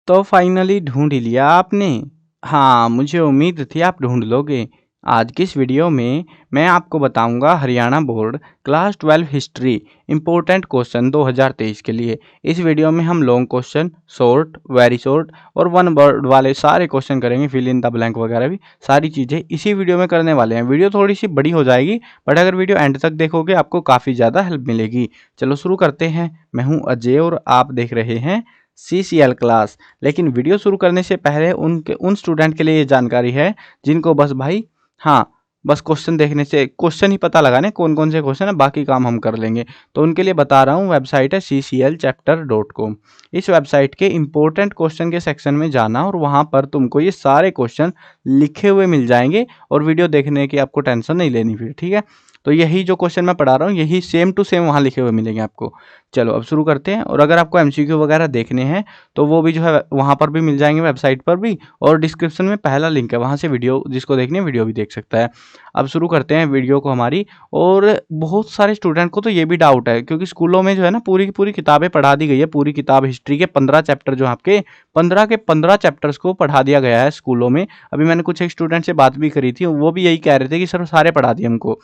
तो फाइनली ढूंढ ही लिया आपने। हाँ, मुझे उम्मीद थी आप ढूंढ लोगे। आज की इस वीडियो में मैं आपको बताऊंगा Haryana board class 12 history important question 2023 के लिए। इस वीडियो में हम long question, short, very short और वन वर्ड वाले सारे क्वेश्चन करेंगे, फिल इन द ब्लैंक वगैरह भी सारी चीज़ें इसी वीडियो में करने वाले हैं। वीडियो थोड़ी सी बड़ी हो जाएगी, बट अगर वीडियो एंड तक देखोगे आपको काफ़ी ज़्यादा हेल्प मिलेगी। चलो शुरू करते हैं। मैं हूँ अजय और आप देख रहे हैं CCL क्लास। लेकिन वीडियो शुरू करने से पहले उन स्टूडेंट के लिए ये जानकारी है जिनको बस भाई बस क्वेश्चन देखने से क्वेश्चन ही पता लगाने कौन कौन से क्वेश्चन है, बाकी काम हम कर लेंगे। तो उनके लिए बता रहा हूँ, वेबसाइट है cclchapter.com। इस वेबसाइट के इंपॉर्टेंट क्वेश्चन के सेक्शन में जाना और वहाँ पर तुमको ये सारे क्वेश्चन लिखे हुए मिल जाएंगे और वीडियो देखने की आपको टेंशन नहीं लेनी फिर, ठीक है। तो यही जो क्वेश्चन मैं पढ़ा रहा हूँ यही सेम टू सेम वहाँ लिखे हुए मिलेंगे आपको। चलो अब शुरू करते हैं। और अगर आपको MCQ वगैरह देखने हैं तो वो भी जो है वहाँ पर भी मिल जाएंगे, वेबसाइट पर भी, और डिस्क्रिप्शन में पहला लिंक है, वहाँ से वीडियो जिसको देखनी है वीडियो भी देख सकता है। अब शुरू करते हैं वीडियो को हमारी। और बहुत सारे स्टूडेंट को तो ये भी डाउट है, क्योंकि स्कूलों में जो है ना पूरी की पूरी किताबें पढ़ा दी गई है। पूरी किताब हिस्ट्री के 15 चैप्टर जो आपके 15 के 15 चैप्टर्स को पढ़ा दिया गया है स्कूलों में। अभी मैंने कुछ एक स्टूडेंट से बात भी करी थी, वो भी यही कह रहे थे कि सर सारे पढ़ा दिए हमको।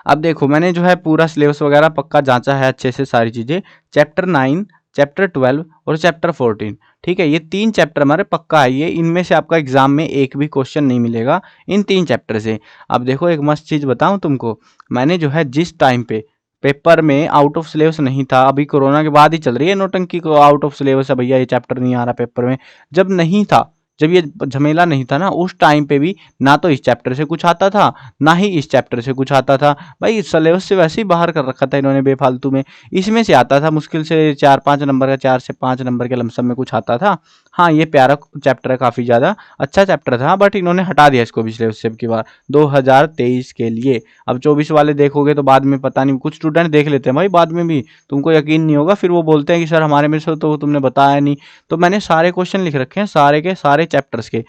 अब देखो मैंने जो है पूरा सिलेबस वगैरह पक्का जांचा है अच्छे से, सारी चीज़ें। चैप्टर 9, चैप्टर 12 और चैप्टर 14, ठीक है, ये 3 चैप्टर हमारे पक्का है। ये इनमें से आपका एग्जाम में एक भी क्वेश्चन नहीं मिलेगा इन 3 चैप्टर से। अब देखो एक मस्त चीज़ बताऊं तुमको, मैंने जो है जिस टाइम पे पेपर में आउट ऑफ सिलेबस नहीं था, अभी कोरोना के बाद ही चल रही है नोटंकी को आउट ऑफ सिलेबस है भैया, ये चैप्टर नहीं आ रहा पेपर में। जब नहीं था, जब ये झमेला नहीं था ना, उस टाइम पे भी ना तो इस चैप्टर से कुछ आता था ना ही इस चैप्टर से कुछ आता था। भाई सिलेबस से वैसे ही बाहर कर रखा था इन्होंने बेफालतू में। इसमें से आता था मुश्किल से 4-5 नंबर का, 4 से 5 नंबर के लमसम में कुछ आता था। हाँ, ये प्यारा चैप्टर है, काफ़ी ज़्यादा अच्छा चैप्टर था, बट इन्होंने हटा दिया इसको भी सिलेबस से अब की बार 2023 के लिए। अब 24 वाले देखोगे तो बाद में पता नहीं, कुछ स्टूडेंट देख लेते हैं भाई बाद में भी, तुमको यकीन नहीं होगा, फिर वो बोलते हैं कि सर हमारे में से तो तुमने बताया नहीं। तो मैंने सारे क्वेश्चन लिख रखे हैं सारे के सारे चैप्टर्स के,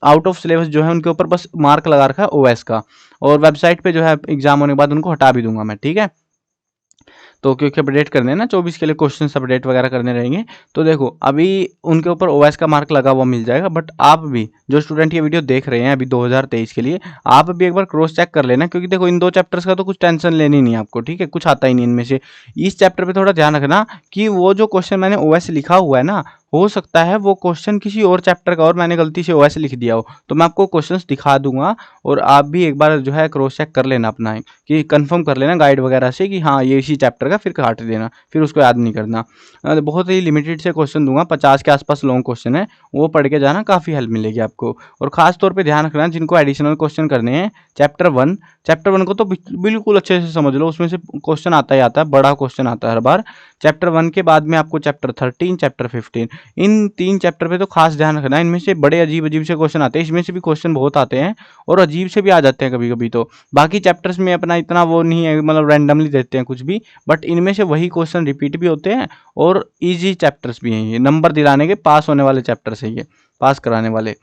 आउट ऑफ सिलेबस जो है उनके ऊपर बस मार्क लगा रखा है OS का। और वेबसाइट पे जो है एग्जाम होने के बाद उनको हटा भी दूंगा मैं, ठीक है। तो क्योंकि अपडेट करने हैं ना 24 के लिए, क्वेश्चन अपडेट वगैरह करने रहेंगे। तो देखो अभी उनके ऊपर OS का मार्क लगा हुआ मिल जाएगा, बट आप भी जो स्टूडेंट ये वीडियो देख रहे हैं अभी 2023 के लिए, आप भी एक बार क्रॉस चेक कर लेना, क्योंकि देखो इन 2 चैप्टर्स का तो कुछ टेंशन लेनी नहीं आपको, ठीक है, कुछ आता ही नहीं इनमें से। इस चैप्टर पे थोड़ा ध्यान रखना कि वो जो क्वेश्चन मैंने OS लिखा हुआ है ना, हो सकता है वो क्वेश्चन किसी और चैप्टर का और मैंने गलती से OS लिख दिया हो, तो मैं आपको क्वेश्चंस दिखा दूंगा और आप भी एक बार जो है क्रॉस चेक कर लेना अपना, कि कंफर्म कर लेना गाइड वगैरह से कि हाँ ये इसी चैप्टर का, फिर काट देना, फिर उसको याद नहीं करना। बहुत ही लिमिटेड से क्वेश्चन दूंगा, 50 के आसपास लॉन्ग क्वेश्चन है, वो पढ़ के जाना, काफ़ी हेल्प मिलेगी आपको। और खास तौर पे ध्यान रखना जिनको एडिशनल क्वेश्चन करने हैं, चैप्टर 1 को तो बिल्कुल अच्छे से समझ लो, उसमें से क्वेश्चन आता ही आता है, बड़ा क्वेश्चन आता है हर बार। चैप्टर 1 के बाद में आपको चैप्टर 13, चैप्टर 15, इन 3 चैप्टर पे तो खास ध्यान रखना। इनमें से बड़े अजीब अजीब से क्वेश्चन आते हैं, इसमें से भी क्वेश्चन बहुत आते हैं और अजीब से भी आ जाते हैं कभी कभी। तो बाकी चैप्टर्स में अपना इतना वो नहीं है, मतलब रैंडमली देते हैं कुछ भी, बट इनमें से वही क्वेश्चन रिपीट भी होते हैं और इजी चैप्टर्स भी हैं। ये नंबर दिलाने के, पास होने वाले चैप्टर्स हैं, ये पास कराने वाले।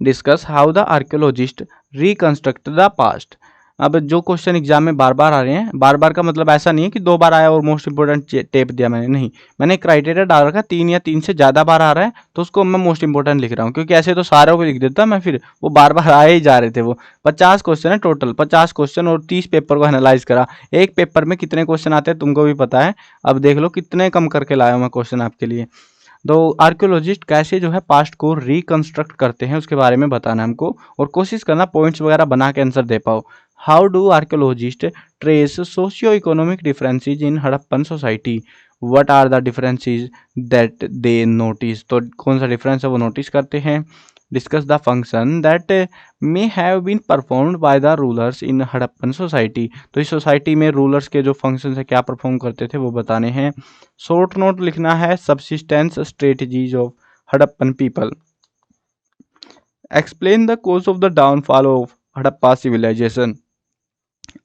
Discuss how the archaeologist reconstruct the past. अब जो क्वेश्चन एग्जाम में बार बार आ रहे हैं, बार बार का मतलब ऐसा नहीं है कि 2 बार आया और मोस्ट इंपोर्टेंट टेप दिया मैंने, नहीं, मैंने क्राइटेरिया डाल रखा 3 या 3 से ज़्यादा बार आ रहा है तो उसको मैं मोस्ट इंपोर्टेंट लिख रहा हूँ, क्योंकि ऐसे तो सारों को लिख देता मैं, फिर वो बार बार आए ही जा रहे थे। वो 50 क्वेश्चन है टोटल, 50 क्वेश्चन और 30 पेपर को एनालाइज करा। एक पेपर में कितने क्वेश्चन आते हैं तुमको भी पता है, अब देख लो कितने कम करके लाया हूँ मैं क्वेश्चन आपके लिए। तो आर्कियोलॉजिस्ट कैसे जो है पास्ट को रिकंस्ट्रक्ट करते हैं उसके बारे में बताना हमको, और कोशिश करना पॉइंट्स वगैरह बना के आंसर दे पाओ। How do archaeologist trace socio economic differences in Harappan society, what are the differences that they notice. तो कौन सा डिफरेंस है वो नोटिस करते हैं। Discuss the function that may have been performed by the rulers in Harappan society. तो इस society में रूलर्स के जो फंक्शन है क्या परफॉर्म करते थे वो बताने हैं। शॉर्ट नोट लिखना है, subsistence strategies of Harappan people. Explain the cause of the downfall of Harappa civilisation.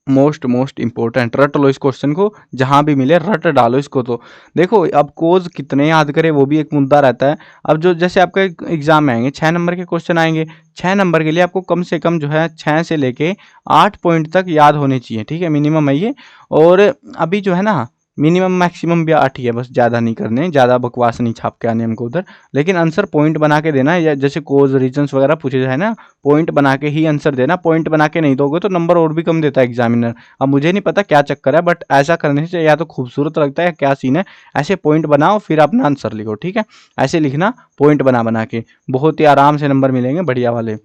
Most important, रट लो इस क्वेश्चन को, जहां भी मिले रट डालो इसको। तो देखो अब कोज कितने याद करें वो भी एक मुद्दा रहता है। अब जो जैसे आपका एग्जाम में आएंगे 6 नंबर के क्वेश्चन आएंगे, 6 नंबर के लिए आपको कम से कम जो है 6 से लेके 8 पॉइंट तक याद होने चाहिए, ठीक है, मिनिमम है ये। और अभी जो है ना मिनिमम मैक्सिमम भी 8 ही है, बस ज़्यादा नहीं करने, ज़्यादा बकवास नहीं छाप के आने हमको उधर। लेकिन आंसर पॉइंट बना के देना है, या जैसे कोज रीजंस वगैरह पूछे जाए ना, पॉइंट बना के ही आंसर देना। पॉइंट बना के नहीं दोगे तो नंबर और भी कम देता है एग्जामिनर। अब मुझे नहीं पता क्या चक्कर है, बट ऐसा करने से या तो खूबसूरत लगता है या क्या सीन है। ऐसे पॉइंट बनाओ फिर अपना आंसर लिखो, ठीक है। ऐसे लिखना पॉइंट बना बना के, बहुत ही आराम से नंबर मिलेंगे बढ़िया वाले।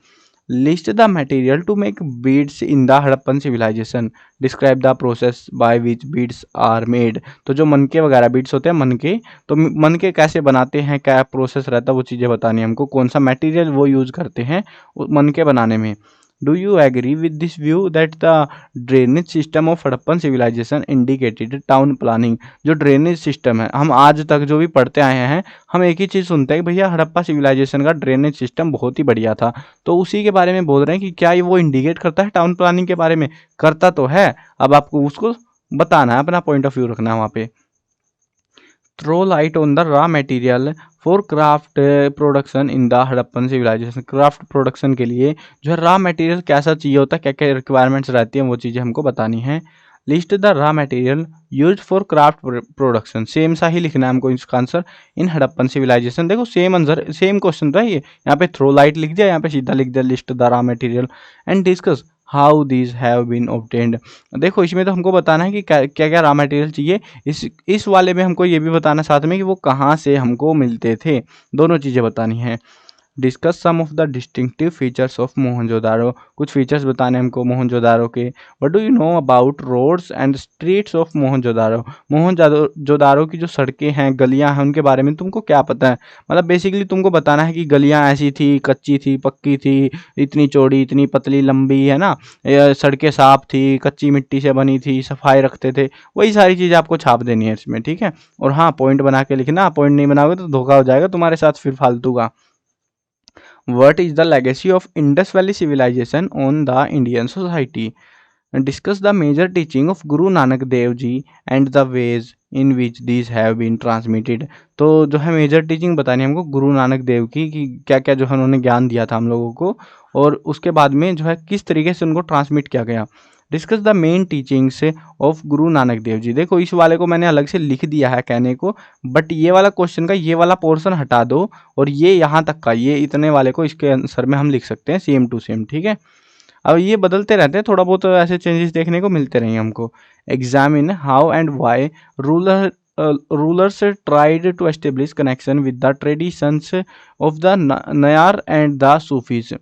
List the material to make beads in the Harappan civilisation, describe the process by which beads are made. तो जो मनके वगैरह बीड्स होते हैं, मनके, तो मनके कैसे बनाते हैं, क्या प्रोसेस रहता है, वो चीज़ें बतानी है हमको। कौन सा मटेरियल वो यूज़ करते हैं मनके बनाने में। Do you agree with this view that the drainage system of Harappan civilisation indicated town planning. जो ड्रेनेज सिस्टम है, हम आज तक जो भी पढ़ते आए हैं, हम एक ही चीज़ सुनते हैं कि भैया हड़प्पा सिविलाइजेशन का ड्रेनेज सिस्टम बहुत ही बढ़िया था। तो उसी के बारे में बोल रहे हैं कि क्या ये वो इंडिकेट करता है टाउन प्लानिंग के बारे में। करता तो है, अब आपको उसको बताना है, अपना पॉइंट ऑफ व्यू रखना है वहाँ पे। Throw light on the raw material for craft production in the Harappan civilisation. Craft production के लिए जो है रॉ मटेरियल कैसा चाहिए होता है, क्या क्या रिक्वायरमेंट्स रहती हैं, वो चीज़ें हमको बतानी है। List the raw material use for craft production. Same सा ही लिखना है हमको इसका आंसर इन हड़प्पन सिविलाइजेशन। देखो सेम आंसर, सेम क्वेश्चन था ये। यहाँ पे थ्रो लाइट लिख दिया, यहाँ पे सीधा लिख दिया list the raw material and discuss how these have been obtained. देखो इसमें तो हमको बताना है कि क्या क्या रॉ मटेरियल चाहिए। इस वाले में हमको ये भी बताना साथ में कि वो कहाँ से हमको मिलते थे, दोनों चीज़ें बतानी है। Discuss some of the distinctive features of Mohenjodaro. कुछ फीचर्स बताने हमको मोहनजोदारो के। What do you know about roads and streets of Mohenjodaro. Mohenjodaro की जो सड़कें हैं, गलियां हैं, उनके बारे में तुमको क्या पता है। मतलब बेसिकली तुमको बताना है कि गलियां ऐसी थी, कच्ची थी, पक्की थी, इतनी चौड़ी, इतनी पतली, लंबी, है ना, सड़कें साफ थी, कच्ची मिट्टी से बनी थी, सफाई रखते थे, वही सारी चीज़ें आपको छाप देनी है इसमें, ठीक है। और हाँ, पॉइंट बना के लिखना, पॉइंट नहीं बनाओगे तो धोखा हो जाएगा तुम्हारे साथ फिर फालतू का। What is the legacy of Indus Valley civilization on the Indian society? Discuss the major teaching of Guru Nanak Dev Ji and the ways in which these have been transmitted. तो जो है मेजर टीचिंग बतानी है हमको गुरु नानक देव की, कि क्या क्या जो है उन्होंने ज्ञान दिया था हम लोगों को, और उसके बाद में जो है किस तरीके से उनको ट्रांसमिट किया गया। Discuss the main teachings of Guru Nanak Dev जी। देखो इस वाले को मैंने अलग से लिख दिया है कहने को, बट ये वाला क्वेश्चन का ये वाला पोर्शन हटा दो, और ये यहाँ तक का, ये इतने वाले को इसके आंसर में हम लिख सकते हैं सेम टू सेम, ठीक है। अब ये बदलते रहते हैं, थोड़ा बहुत ऐसे चेंजेस देखने को मिलते रहेंगे हमको। Examine how and why rulers tried to establish connection with the traditions of the Nayar and the Sufis।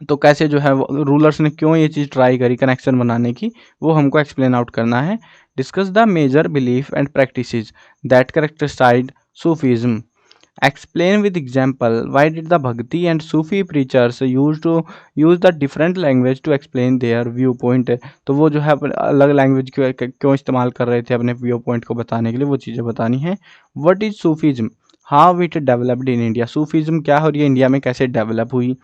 तो कैसे जो है रूलर्स ने क्यों ये चीज़ ट्राई करी कनेक्शन बनाने की, वो हमको एक्सप्लेन आउट करना है। Discuss the major belief and practices that characterized Sufism. Explain with example why did the bhakti and Sufi preachers use the different language to explain their view point. तो वो जो है अलग लैंग्वेज क्यों इस्तेमाल कर रहे थे अपने व्यू पॉइंट को बताने के लिए, वो चीज़ें बतानी है। What is Sufism, how it developed in India. Sufism क्या हो रही है, इंडिया में कैसे डेवलप हुई।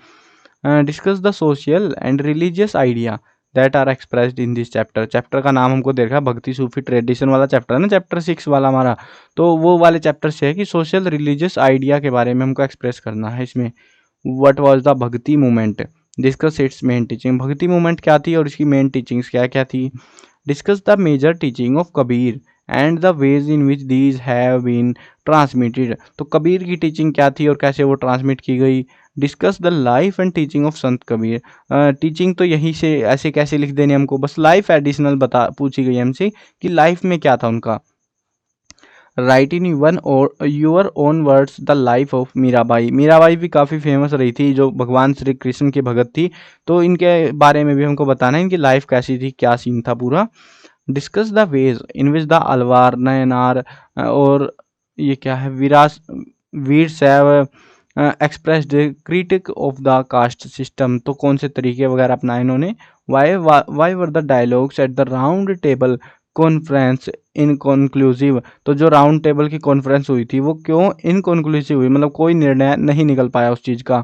Discuss the social and religious idea that are expressed in this chapter. Chapter का नाम हमको देखा, भक्ति सूफी ट्रेडिशन वाला चैप्टर है ना, चैप्टर 6 वाला हमारा, तो वो वाले चैप्टर से है कि सोशल रिलीजियस आइडिया के बारे में हमको एक्सप्रेस करना है इसमें। What was the bhakti movement, discuss its main teaching. Bhakti movement क्या थी और इसकी मेन टीचिंग्स क्या क्या थी। Discuss the major teaching of Kabir and the ways in which these have been transmitted. तो कबीर की टीचिंग क्या थी और कैसे वो ट्रांसमिट की गई। Discuss the life and teaching of Sant Kabir. Teaching तो यहीं से ऐसे कैसे लिख देनी हमको, बस लाइफ एडिशनल पूछी गई हमसे कि लाइफ में क्या था उनका। Write in one or your own words the life of Mirabai. Mirabai भी काफ़ी फेमस रही थी, जो भगवान श्री कृष्ण की भगत थी, तो इनके बारे में भी हमको बताना है इनकी लाइफ कैसी थी, क्या सीन था पूरा। Discuss the ways in which the Alvar, Nayanar और ये क्या है Vira Shaiva express the critique of the caste system. तो कौन से तरीके वगैरह अपनाए इन्होंने। Why were the dialogues at the round table conference inconclusive. तो जो राउंड टेबल की कॉन्फ्रेंस हुई थी वो क्यों इनकॉन्क्लूसिव हुई, मतलब कोई निर्णय नहीं निकल पाया उस चीज़ का।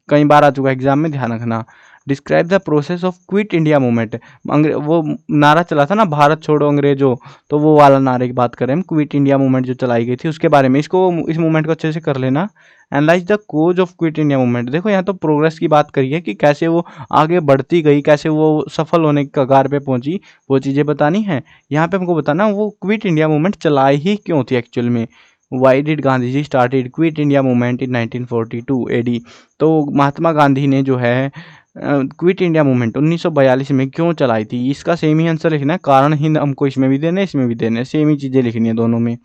कई बार आ चुका एग्जाम में, ध्यान रखना। Describe the process of Quit India movement. वो नारा चला था ना, भारत छोड़ो अंग्रेजों, तो वो वाला नारे की बात करें हम, क्विट इंडिया मूवमेंट जो चलाई गई थी उसके बारे में। इस मूवमेंट को अच्छे से कर लेना। Analyse the cause of Quit India movement. देखो यहाँ तो प्रोग्रेस की बात करी है कि कैसे वो आगे बढ़ती गई, कैसे वो सफल होने के कगार पे पहुंची, वो चीज़ें बतानी है। यहाँ पे हमको बताना वो क्विट इंडिया मूवमेंट चलाई ही क्यों थी एक्चुअल में। Why did Gandhi ji started Quit India movement in 1942 AD. तो महात्मा गांधी ने जो है क्विट इंडिया मूवमेंट 1942 में क्यों चलाई थी, इसका सेम ही आंसर लिखना है। कारण ही हमको इसमें भी देने, इसमें भी देने, सेम ही चीज़ें लिखनी है दोनों में।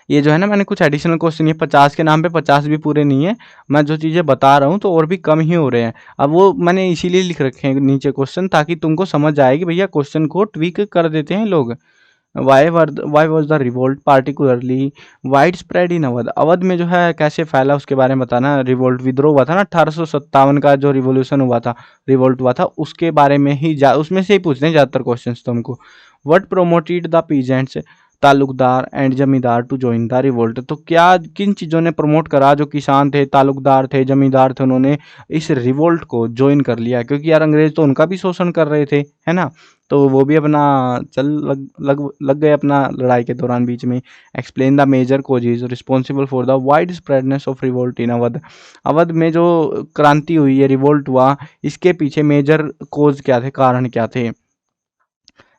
ये जो है ना, मैंने कुछ एडिशनल क्वेश्चन, ये 50 के नाम पे 50 भी पूरे नहीं है, मैं जो चीज़ें बता रहा हूँ तो और भी कम ही हो रहे हैं। अब वो मैंने इसीलिए लिख रखे हैं नीचे क्वेश्चन, ताकि तुमको समझ आए कि भैया क्वेश्चन को ट्वीक कर देते हैं लोग। Why was the revolt particularly wide spread in Awadh. Awadh में जो है कैसे फैला उसके बारे में बताना। रिवोल्ट विद्रोह हुआ था ना 1857 का, जो रिवोल्यूशन हुआ था, रिवोल्ट हुआ था, उसके बारे में ही उसमें से ही पूछते हैं ज़्यादातर क्वेश्चन तुमको। What promoted the peasants Talukdar and जमींदार टू जॉइन द रिवोल्ट। तो क्या किन चीज़ों ने प्रमोट करा, जो किसान थे, तालुकदार थे, जमींदार थे, उन्होंने इस रिवोल्ट को ज्वाइन कर लिया, क्योंकि यार अंग्रेज तो उनका भी शोषण कर रहे थे, है ना। तो वो भी अपना लग गए अपना लड़ाई के दौरान बीच में। Explain the major causes responsible for the wide spreadness of revolt in Awadh. Awadh में जो क्रांति हुई है, रिवोल्ट हुआ, इसके पीछे मेजर कोज क्या थे, कारण क्या थे।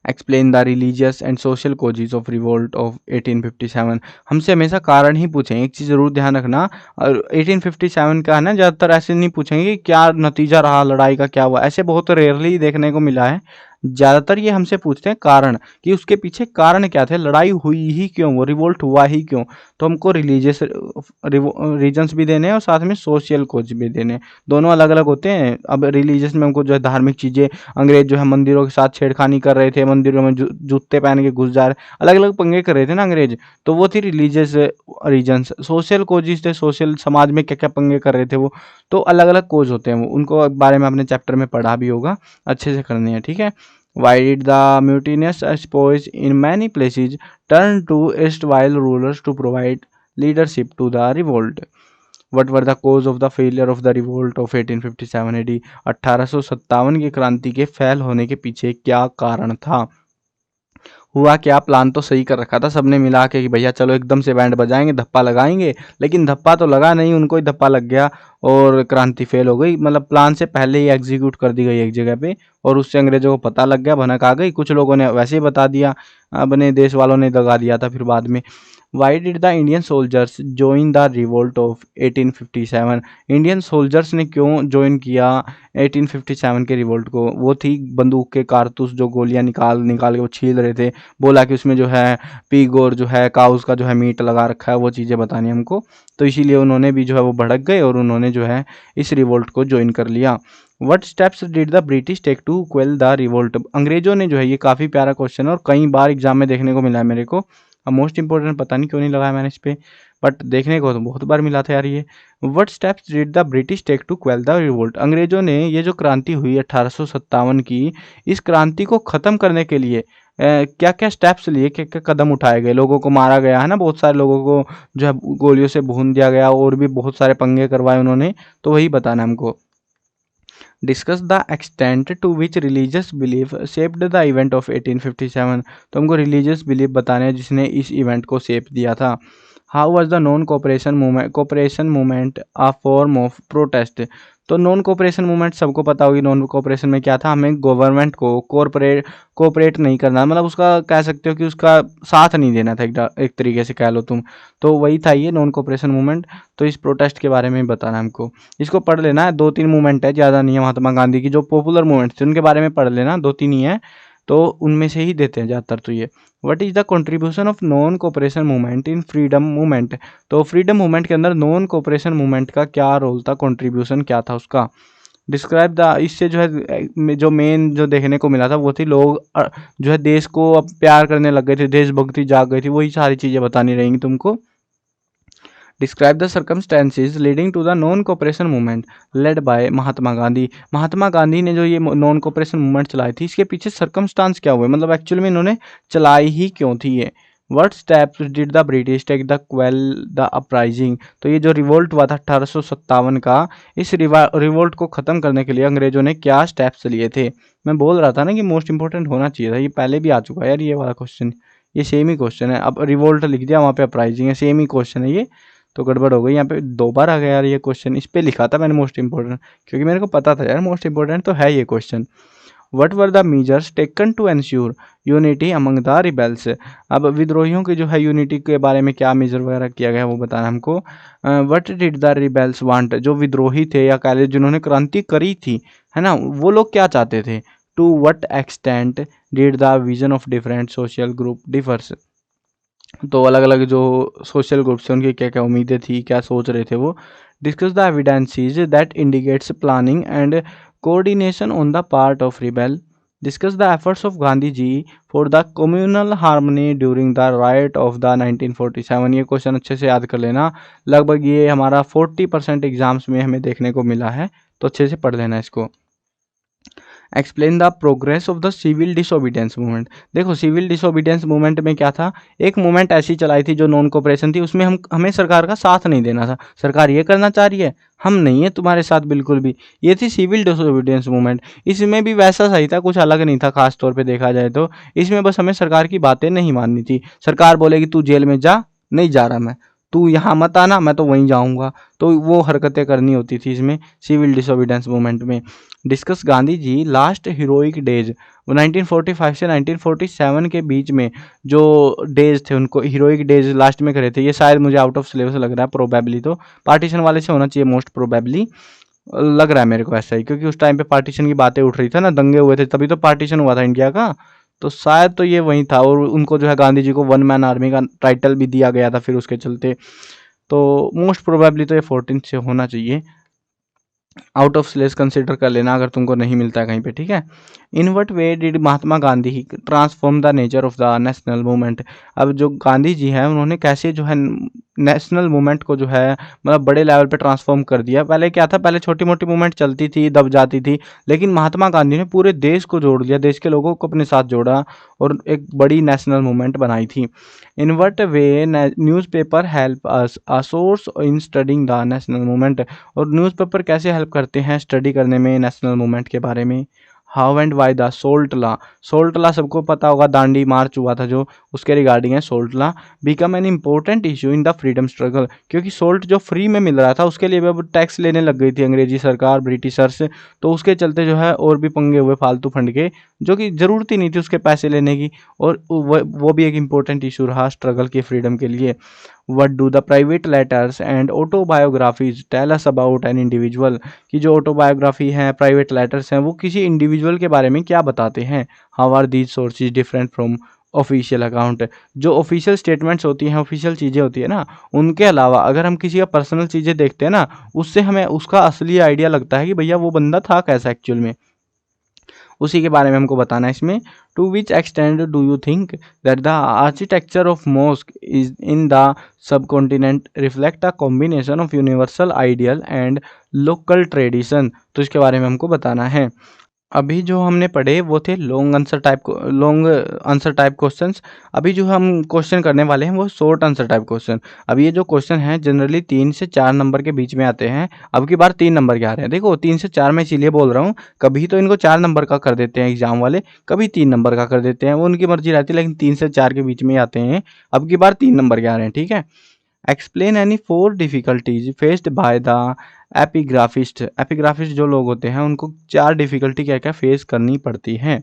Explain the religious and social causes of revolt of 1857। हमसे हमेशा कारण ही पूछेंगे, एक चीज़ जरूर ध्यान रखना। और 1857 का है ना, ज़्यादातर ऐसे नहीं पूछेंगे कि क्या नतीजा रहा लड़ाई का, क्या हुआ, ऐसे बहुत रेयरली देखने को मिला है। ज़्यादातर ये हमसे पूछते हैं कारण, कि उसके पीछे कारण क्या थे, लड़ाई हुई ही क्यों, वो रिवोल्ट हुआ ही क्यों। तो हमको रिलीजियस रीजन्स भी देने हैं और साथ में सोशल कोज भी देने हैं। दोनों अलग अलग होते हैं। अब रिलीजियस में हमको जो है धार्मिक चीज़ें, अंग्रेज जो है मंदिरों के साथ छेड़खानी कर रहे थे, मंदिरों में जूते पहन के घुस जा रहे, अलग अलग पंगे कर रहे थे ना अंग्रेज, तो वो थी रिलीजियस रीजन्स। सोशल कोजिस थे, सोशल समाज में क्या क्या पंगे कर रहे थे वो, तो अलग अलग कोज होते हैं वो, उनको बारे में अपने चैप्टर में पढ़ा भी होगा, अच्छे से करने हैं, ठीक है। Why did the mutinous spoils in many places turn to erstwhile rulers to provide leadership to the revolt? What were the cause of the failure of the revolt of 1857 AD? 1857 की क्रांति के फैल होने के पीछे क्या कारण था। हुआ क्या, प्लान तो सही कर रखा था सबने मिला के कि भैया चलो एकदम से बैंड बजाएंगे, धप्पा लगाएंगे, लेकिन धप्पा तो लगा नहीं, उनको ही धप्पा लग गया और क्रांति फेल हो गई। मतलब प्लान से पहले ही एग्जीक्यूट कर दी गई एक जगह पे, और उससे अंग्रेजों को पता लग गया, भनक आ गई, कुछ लोगों ने वैसे ही बता दिया, अपने देश वालों ने दगा दिया था फिर बाद में। Why did the Indian soldiers join the revolt of 1857। Indian soldiers ने क्यों ज्वाइन किया 1857 के रिवोल्ट को। वो थी बंदूक के कारतूस, जो गोलियां निकाल निकाल के वो छील रहे थे, बोला कि उसमें जो है पिग और जो है काउस का जो है मीट लगा रखा है, वो चीज़ें बतानी हमको। तो इसीलिए उन्होंने भी जो है वो भड़क गए और उन्होंने जो है इस रिवोल्ट को ज्वाइन कर लिया। What steps did the British take to quell the revolt. अंग्रेजों ने जो है, ये काफ़ी प्यारा क्वेश्चन है और कई बार एग्जाम में देखने को मिला है मेरे को। अब मोस्ट इंपॉर्टेंट पता नहीं क्यों नहीं लगाया मैंने इस पर, बट देखने को तो बहुत बार मिला था यार ये। What steps did the British take to quell the revolt. अंग्रेजों ने ये जो क्रांति हुई 1857 की, इस क्रांति को ख़त्म करने के लिए क्या क्या स्टेप्स लिए, क्या क्या कदम उठाए गए। लोगों को मारा गया है ना, बहुत सारे लोगों को जो है गोलियों से भून दिया गया, और भी बहुत सारे पंगे करवाए उन्होंने, तो वही बताना हमको। Discuss the extent to which religious belief shaped the event of 1857। तो हमको रिलीजियस बिलीफ बताने हैं जिसने इस इवेंट को शेप दिया था। How was the non cooperation movement a form of protest. तो नॉन कोऑपरेशन मूवमेंट सबको पता होगी, नॉन कोऑपरेशन में क्या था, हमें गवर्नमेंट को कोऑपरेट नहीं करना, मतलब उसका कह सकते हो कि उसका साथ नहीं देना था, एक तरीके से कह लो तुम। तो वही था ये नॉन कोऑपरेशन मूवमेंट। तो इस प्रोटेस्ट के बारे में बताना है हमको, इसको पढ़ लेना है। 2-3 मूवमेंट है, ज़्यादा नहीं है। महात्मा गांधी की जो पॉपुलर मूवमेंट थे उनके बारे में पढ़ लेना, 2-3 ही है, तो उनमें से ही देते हैं ज़्यादातर। तो ये what is the contribution of non cooperation movement in freedom movement. तो फ्रीडम मूवमेंट के अंदर नॉन कोऑपरेशन मूवमेंट का क्या रोल था, कंट्रीब्यूशन क्या था उसका। डिस्क्राइब द, इससे जो है जो मेन जो देखने को मिला था वो थी लोग जो है देश को अब प्यार करने लग गए थे, देशभक्ति जाग गई थी, वही सारी चीज़ें बतानी रहेंगी तुमको। Describe the circumstances leading to the non cooperation movement led by Mahatma Gandhi. Mahatma Gandhi ने जो ये नॉन कोऑपरेशन मूवमेंट चलाई थी, इसके पीछे सर्कमस्टांस क्या हुए, मतलब एक्चुअल में इन्होंने चलाई ही क्यों थी ये। What steps did the British take the quell the uprising. तो ये जो रिवोल्ट हुआ था 1857 का, इस रिवोल्ट को ख़त्म करने के लिए अंग्रेजों ने क्या स्टेप्स लिए थे। मैं बोल रहा था ना कि मोस्ट इंपॉर्टेंट होना चाहिए था, ये पहले भी आ चुका है यार ये वाला क्वेश्चन, ये सेम ही क्वेश्चन है। अब रिवोल्ट लिख दिया, वहाँ पे अपराइजिंग है, सेम ही क्वेश्चन है ये, तो गड़बड़ हो गई यहाँ पे, 2 बार आ गया यार ये क्वेश्चन। इस पे लिखा था मैंने मोस्ट इंपॉर्टेंट, क्योंकि मेरे को पता था यार मोस्ट इंपॉर्टेंट तो है ये question. What were the measures taken to ensure unity among the rebels. अब विद्रोहियों की जो है यूनिटी के बारे में क्या मेजर वगैरह किया गया वो बताना हमको। What did the rebels want, जो विद्रोही थे या कह लीजिए जिन्होंने क्रांति करी थी, है ना, वो लोग क्या चाहते थे। To what extent did the vision of different social group differs. तो अलग अलग जो सोशल ग्रुप्स हैं उनकी क्या क्या उम्मीदें थी, क्या सोच रहे थे वो। Discuss the evidences that indicates planning and coordination on the part of rebel. Discuss the efforts of Gandhi ji for the communal harmony during the riot of the 1947। ये क्वेश्चन अच्छे से याद कर लेना, लगभग ये हमारा 40% एग्जाम्स में हमें देखने को मिला है, तो अच्छे से पढ़ लेना इसको। Explain the progress of the civil disobedience movement. देखो सिविल डिसोबीडियंस मूवमेंट में क्या था, एक मूवमेंट ऐसी चलाई थी जो नॉन कोऑपरेशन थी, उसमें हमें सरकार का साथ नहीं देना था। सरकार ये करना चाह रही है, हम नहीं है तुम्हारे साथ बिल्कुल भी, ये थी सिविल डिसोबीडियंस मूवमेंट। इसमें भी वैसा सही था, कुछ अलग नहीं था खास तौर पे देखा जाए तो। इसमें बस हमें सरकार की बातें नहीं माननी थी। सरकार बोलेगी तू जेल में जा, नहीं जा रहा मैं, तू यहाँ मत आना, मैं तो वहीं जाऊँगा, तो वो हरकतें करनी होती थी इसमें सिविल डिसोबीडियंस मूवमेंट में। Discuss Gandhi ji last heroic days, वो 1945 से 1947 के बीच में जो डेज थे उनको हीरोइक डेज लास्ट में करे थे। ये शायद मुझे आउट ऑफ सिलेबस लग रहा है, प्रोबेबली तो पार्टीशन वाले से होना चाहिए, मोस्ट प्रोबेबली लग रहा है मेरे को ऐसा ही, क्योंकि उस टाइम पे पार्टीशन की बातें उठ रही थी ना, दंगे हुए थे, तभी तो पार्टीशन हुआ था इंडिया का, तो शायद तो ये वही था। और उनको जो है गांधी जी को वन मैन आर्मी का टाइटल भी दिया गया था फिर उसके चलते, तो मोस्ट प्रोबेबली तो ये 14 से होना चाहिए। आउट ऑफ सिलेबस कंसिडर कर लेना अगर तुमको नहीं मिलता है कहीं पे, ठीक है। In what way did Mahatma Gandhi he transform the nature of the national movement. अब जो गांधी जी हैं उन्होंने कैसे जो है नेशनल मूवमेंट को जो है मतलब बड़े लेवल पे ट्रांसफॉर्म कर दिया। पहले क्या था, पहले छोटी मोटी मूवमेंट चलती थी, दब जाती थी, लेकिन महात्मा गांधी ने पूरे देश को जोड़ लिया, देश के लोगों को अपने साथ जोड़ा और एक बड़ी नेशनल मूवमेंट बनाई थी। In what way newspaper help us a source in studying the national movement. और न्यूज़पेपर कैसे हेल्प करते हैं स्टडी करने में नेशनल मूवमेंट के बारे में। How and why the salt law. Salt law सबको पता होगा, दांडी मार्च हुआ था जो, उसके रिगार्डिंग है salt law. Become an important issue in the freedom struggle, क्योंकि सोल्ट जो फ्री में मिल रहा था उसके लिए भी अब टैक्स लेने लग गई थी अंग्रेजी सरकार, ब्रिटिशर्स, तो उसके चलते जो है और भी पंगे हुए फालतू फंड के, जो कि ज़रूरत ही नहीं थी उसके पैसे लेने की, और वो भी एक इम्पोर्टेंट इशू रहा स्ट्रगल की फ्रीडम के लिए। What do the private letters and autobiographies tell us about an individual। कि जो ऑटोबायोग्राफी है, प्राइवेट लेटर्स हैं, वो किसी इंडिविजुअल के बारे में क्या बताते हैं। How are these sources different from official account. जो ऑफिशियल स्टेटमेंट्स होती हैं, ऑफिशियल चीज़ें होती है ना, उनके अलावा अगर हम किसी का पर्सनल चीज़ें देखते हैं ना, उससे हमें उसका असली आइडिया लगता है कि भैया वो बंदा था कैसा एक्चुअल में, उसी के बारे में हमको बताना है इसमें। To which extent do you think that the architecture of mosque is in the subcontinent reflect a combination of universal ideal and local tradition. तो इसके बारे में हमको बताना है। अभी जो हमने पढ़े वो थे लॉन्ग आंसर टाइप क्वेश्चंस। अभी जो हम क्वेश्चन करने वाले हैं वो शॉर्ट आंसर टाइप क्वेश्चन। अब ये जो क्वेश्चन हैं जनरली 3 से 4 नंबर के बीच में आते हैं, अब की बार 3 नंबर के आ रहे हैं। देखो 3 से 4 मैं इसीलिए बोल रहा हूँ, कभी तो इनको 4 नंबर का कर देते हैं एग्जाम वाले, कभी 3 नंबर का कर देते हैं, वो उनकी मर्जी रहती है, लेकिन 3 से 4 के बीच में ही आते हैं। अब की बार 3 नंबर के आ रहे हैं, ठीक है। Explain any 4 difficulties faced by the epigraphist. Epigraphist जो लोग होते हैं उनको 4 डिफिकल्टी क्या क्या फेस करनी पड़ती हैं।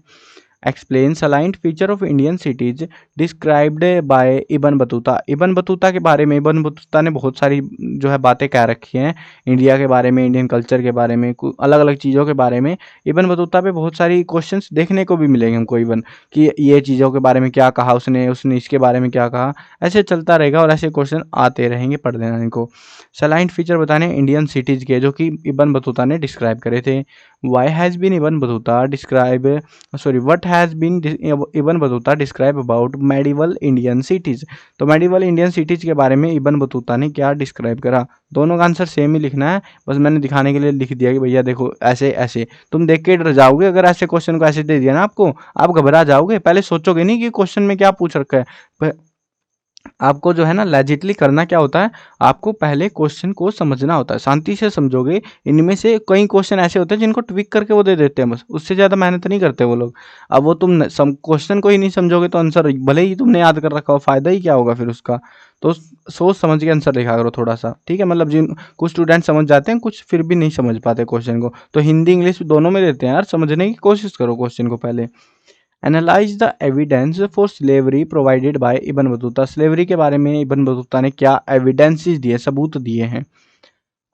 Explain salient feature of Indian cities described by Ibn Battuta. Ibn Battuta के बारे में, इबन बतूता ने बहुत सारी जो है बातें कह रखी हैं इंडिया के बारे में, इंडियन कल्चर के बारे में, अलग अलग चीज़ों के बारे में। इबन बतूता पे बहुत सारी क्वेश्चंस देखने को भी मिलेंगे हमको, इवन कि ये चीज़ों के बारे में क्या कहा उसने, उसने इसके बारे में क्या कहा, ऐसे चलता रहेगा और ऐसे क्वेश्चन आते रहेंगे, पढ़ लेना इनको। सलाइंट फीचर बताने इंडियन सिटीज़ के जो कि इबन बतूता ने डिस्क्राइब करे थे। Why has been Ibn Battuta describe what has been Ibn Battuta describe about medieval Indian cities. तो मेडिवल इंडियन सिटीज़ के बारे में इबन बतूता ने क्या डिस्क्राइब करा। दोनों का आंसर सेम ही लिखना है, बस मैंने दिखाने के लिए लिख दिया कि भैया देखो ऐसे ऐसे, तुम देख के डर जाओगे अगर ऐसे क्वेश्चन को ऐसे दे दिया ना आपको, आप घबरा जाओगे, पहले सोचोगे नहीं कि क्वेश्चन में क्या पूछ रखा है। आपको जो है ना लेजिटली करना क्या होता है, आपको पहले क्वेश्चन को समझना होता है, शांति से समझोगे। इनमें से कई क्वेश्चन ऐसे होते हैं जिनको ट्विक करके वो दे देते हैं, बस उससे ज़्यादा मेहनत नहीं करते वो लोग। अब वो तुम क्वेश्चन को ही नहीं समझोगे तो आंसर भले ही तुमने याद कर रखा हो, फायदा ही क्या होगा फिर उसका। तो सोच समझ के आंसर लिखा करो थोड़ा सा, ठीक है। मतलब जिन कुछ स्टूडेंट समझ जाते हैं, कुछ फिर भी नहीं समझ पाते क्वेश्चन को, तो हिंदी इंग्लिश दोनों में देते हैं यार, समझने की कोशिश करो क्वेश्चन को पहले। Analyse the evidence for slavery provided by Ibn Battuta. Slavery के बारे में इब्न बतूता ने क्या एविडेंसेस दिए, सबूत दिए हैं।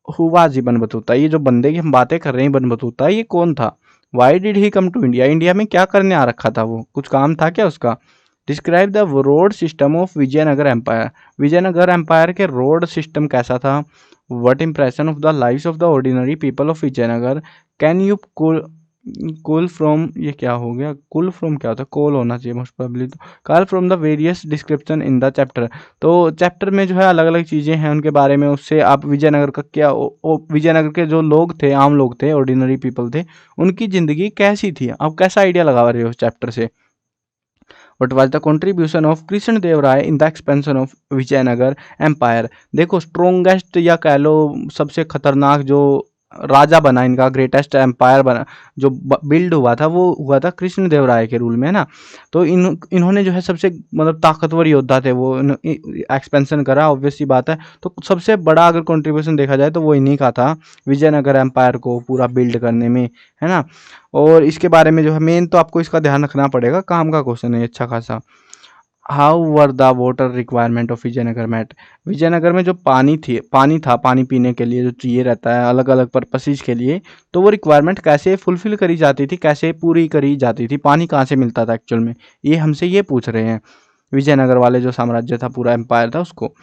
हु वाज इब्न बतूता, ये जो बंदे की हम बातें कर रहे हैं इब्न बतूता, ये कौन था। Why did he come to India, India में क्या करने आ रखा था, वो कुछ काम था क्या उसका। Describe the road system of Vijayanagar empire, Vijayanagara empire के रोड सिस्टम कैसा था। What impression of the lives of the ordinary people of Vijayanagara. Can you cull from, ये क्या हो गया, कुल फ्रॉम क्या होता है, कोल होना चाहिए मोस्ट प्रोबेबली, तो call from the various description in the chapter. तो चैप्टर में जो है अलग अलग चीज़ें हैं उनके बारे में, उससे आप विजयनगर का क्या विजयनगर के जो लोग थे, आम लोग थे, ऑर्डिनरी पीपल थे, उनकी ज़िंदगी कैसी थी, आप कैसा आइडिया लगा रहे हो उस चैप्टर से। What was the contribution of Krishna Deva Raya in the expansion of Vijayanagar empire. देखो स्ट्रोंगेस्ट या कह लो सबसे खतरनाक जो राजा बना इनका, ग्रेटेस्ट एम्पायर बना जो बिल्ड हुआ था, वो हुआ था कृष्ण देव राय के रूल में, है ना। तो इन्होंने जो है सबसे मतलब ताकतवर योद्धा थे वो, एक्सपेंशन करा, ऑब्वियस सी बात है। तो सबसे बड़ा अगर कंट्रीब्यूशन देखा जाए तो वो इन्हीं का था, विजयनगर एम्पायर को पूरा बिल्ड करने में, है ना। और इसके बारे में जो है मेन तो आपको इसका ध्यान रखना पड़ेगा, काम का क्वेश्चन है अच्छा खासा। How were the water requirement of Vijayanagara met, Vijayanagara में जो पानी था पानी पीने के लिए जो चाहिए रहता है अलग अलग पर्पसेज के लिए, तो वो रिक्वायरमेंट कैसे फुलफिल करी जाती थी, कैसे पूरी करी जाती थी, पानी कहाँ से मिलता था एक्चुअल में, ये हमसे ये पूछ रहे हैं। विजयनगर वाले जो साम्राज्य था, पूरा एम्पायर था उसको।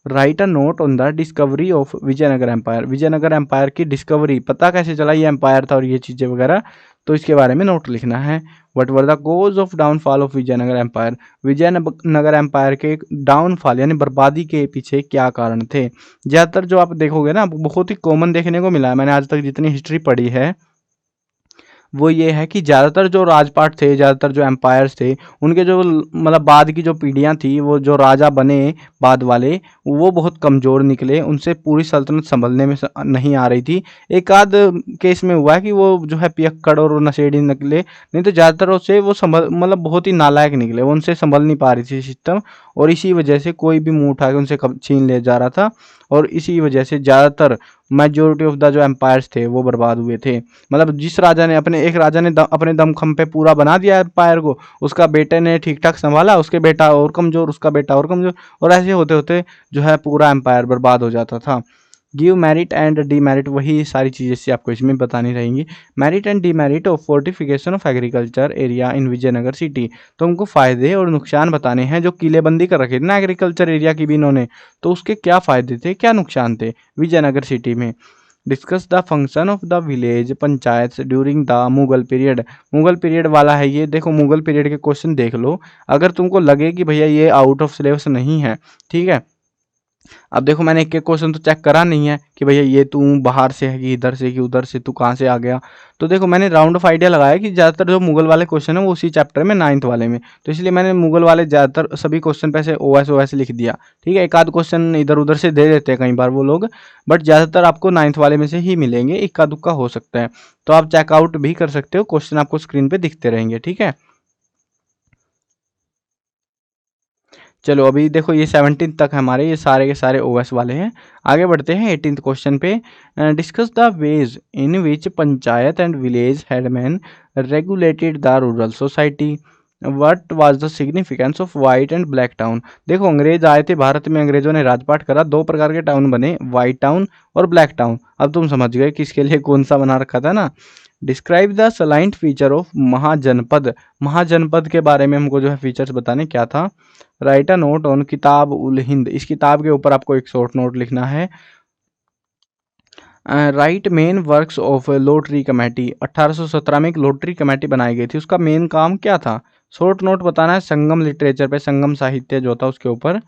Write a note on the discovery of Vijayanagar empire, Vijayanagara empire की डिस्कवरी, पता कैसे चला ये एम्पायर था और ये चीज़ें वगैरह, तो इसके बारे में नोट लिखना है। What were the cause of downfall of Vijayanagar empire, Vijayanagara empire के डाउनफॉल यानी बर्बादी के पीछे क्या कारण थे। ज़्यादातर जो आप देखोगे ना, बहुत ही कॉमन देखने को मिला है, मैंने आज तक जितनी हिस्ट्री पढ़ी है वो ये है कि ज़्यादातर जो राजपाट थे, ज़्यादातर जो एम्पायर्स थे, उनके जो मतलब बाद की जो पीढ़ियाँ थी, वो जो राजा बने बाद वाले, वो बहुत कमज़ोर निकले, उनसे पूरी सल्तनत संभलने में नहीं आ रही थी। एक आध केस में हुआ है कि वो जो है पियक्कड़ और नशेड़ी निकले, नहीं तो ज़्यादातर उससे वो संभल मतलब बहुत ही नालायक निकले, वो उनसे संभल नहीं पा रही थी सिस्टम, और इसी वजह से कोई भी मुँह उठा के उनसे छीन ले जा रहा था, और इसी वजह से ज़्यादातर मेजोरिटी ऑफ द जो एम्पायर्स थे वो बर्बाद हुए थे। मतलब जिस राजा ने एक राजा ने अपने दमखम पे पूरा बना दिया एम्पायर को, उसका बेटे ने ठीक ठाक संभाला, उसके बेटा और कमज़ोर, उसका बेटा और कमज़ोर, और ऐसे होते होते जो है पूरा एम्पायर बर्बाद हो जाता था। गिव मेरिट एंड डीमेरिट, वही सारी चीज़ें से आपको इसमें बतानी रहेंगी। Merit and demerit of fortification of agriculture area in Vijayanagara city, तो उनको फ़ायदे और नुकसान बताने हैं। जो किलेबंदी कर रखी थी ना एग्रीकल्चर एरिया की भी इन्होंने, तो उसके क्या फ़ायदे थे क्या नुकसान थे विजयनगर सिटी में। Discuss the function of the village panchayat during the Mughal period, Mughal period वाला है ये, देखो मुगल पीरियड के क्वेश्चन देख लो, अगर तुमको लगे कि भैया ये आउट ऑफ सिलेबस नहीं है, ठीक है। अब देखो मैंने एक एक क्वेश्चन तो चेक करा नहीं है कि भैया ये तू बाहर से है कि इधर से कि उधर से, तू कहाँ से आ गया। तो देखो मैंने राउंड ऑफ आइडिया लगाया कि ज़्यादातर जो मुगल वाले क्वेश्चन है वो उसी चैप्टर में 9th वाले में, तो इसलिए मैंने मुगल वाले ज़्यादातर सभी क्वेश्चन पे ऐसे OS लिख दिया, ठीक है। एक आध क्वेश्चन इधर उधर से दे देते हैं कई बार वो लोग, बट ज़्यादातर आपको 9th वाले में से ही मिलेंगे, इक्का दुक्का हो सकता है। तो आप चेकआउट भी कर सकते हो, क्वेश्चन आपको स्क्रीन पर दिखते रहेंगे, ठीक है। चलो अभी देखो ये 17 तक हमारे ये सारे के सारे OS वाले हैं। आगे बढ़ते हैं 18th क्वेश्चन पे। Discuss the ways in which panchayat and village headman regulated the rural society. What was the significance of white and black town. देखो अंग्रेज आए थे भारत में, अंग्रेजों ने राजपाट करा, दो प्रकार के टाउन बने, वाइट टाउन और ब्लैक टाउन। अब तुम समझ गए किसके लिए कौन सा बना रखा था ना। Describe the salient feature of महाजनपद, महाजनपद के बारे में हमको जो है फीचर्स बताने क्या था। राइट अ नोट ऑन किताब उल हिंद, इस किताब के ऊपर आपको एक शॉर्ट नोट लिखना है। Right main works of lottery committee, 1817 में एक लॉटरी कमेटी बनाई गई थी, उसका मेन काम क्या था, शॉर्ट नोट बताना है। संगम लिटरेचर पे, संगम साहित्य जो था उसके ऊपर।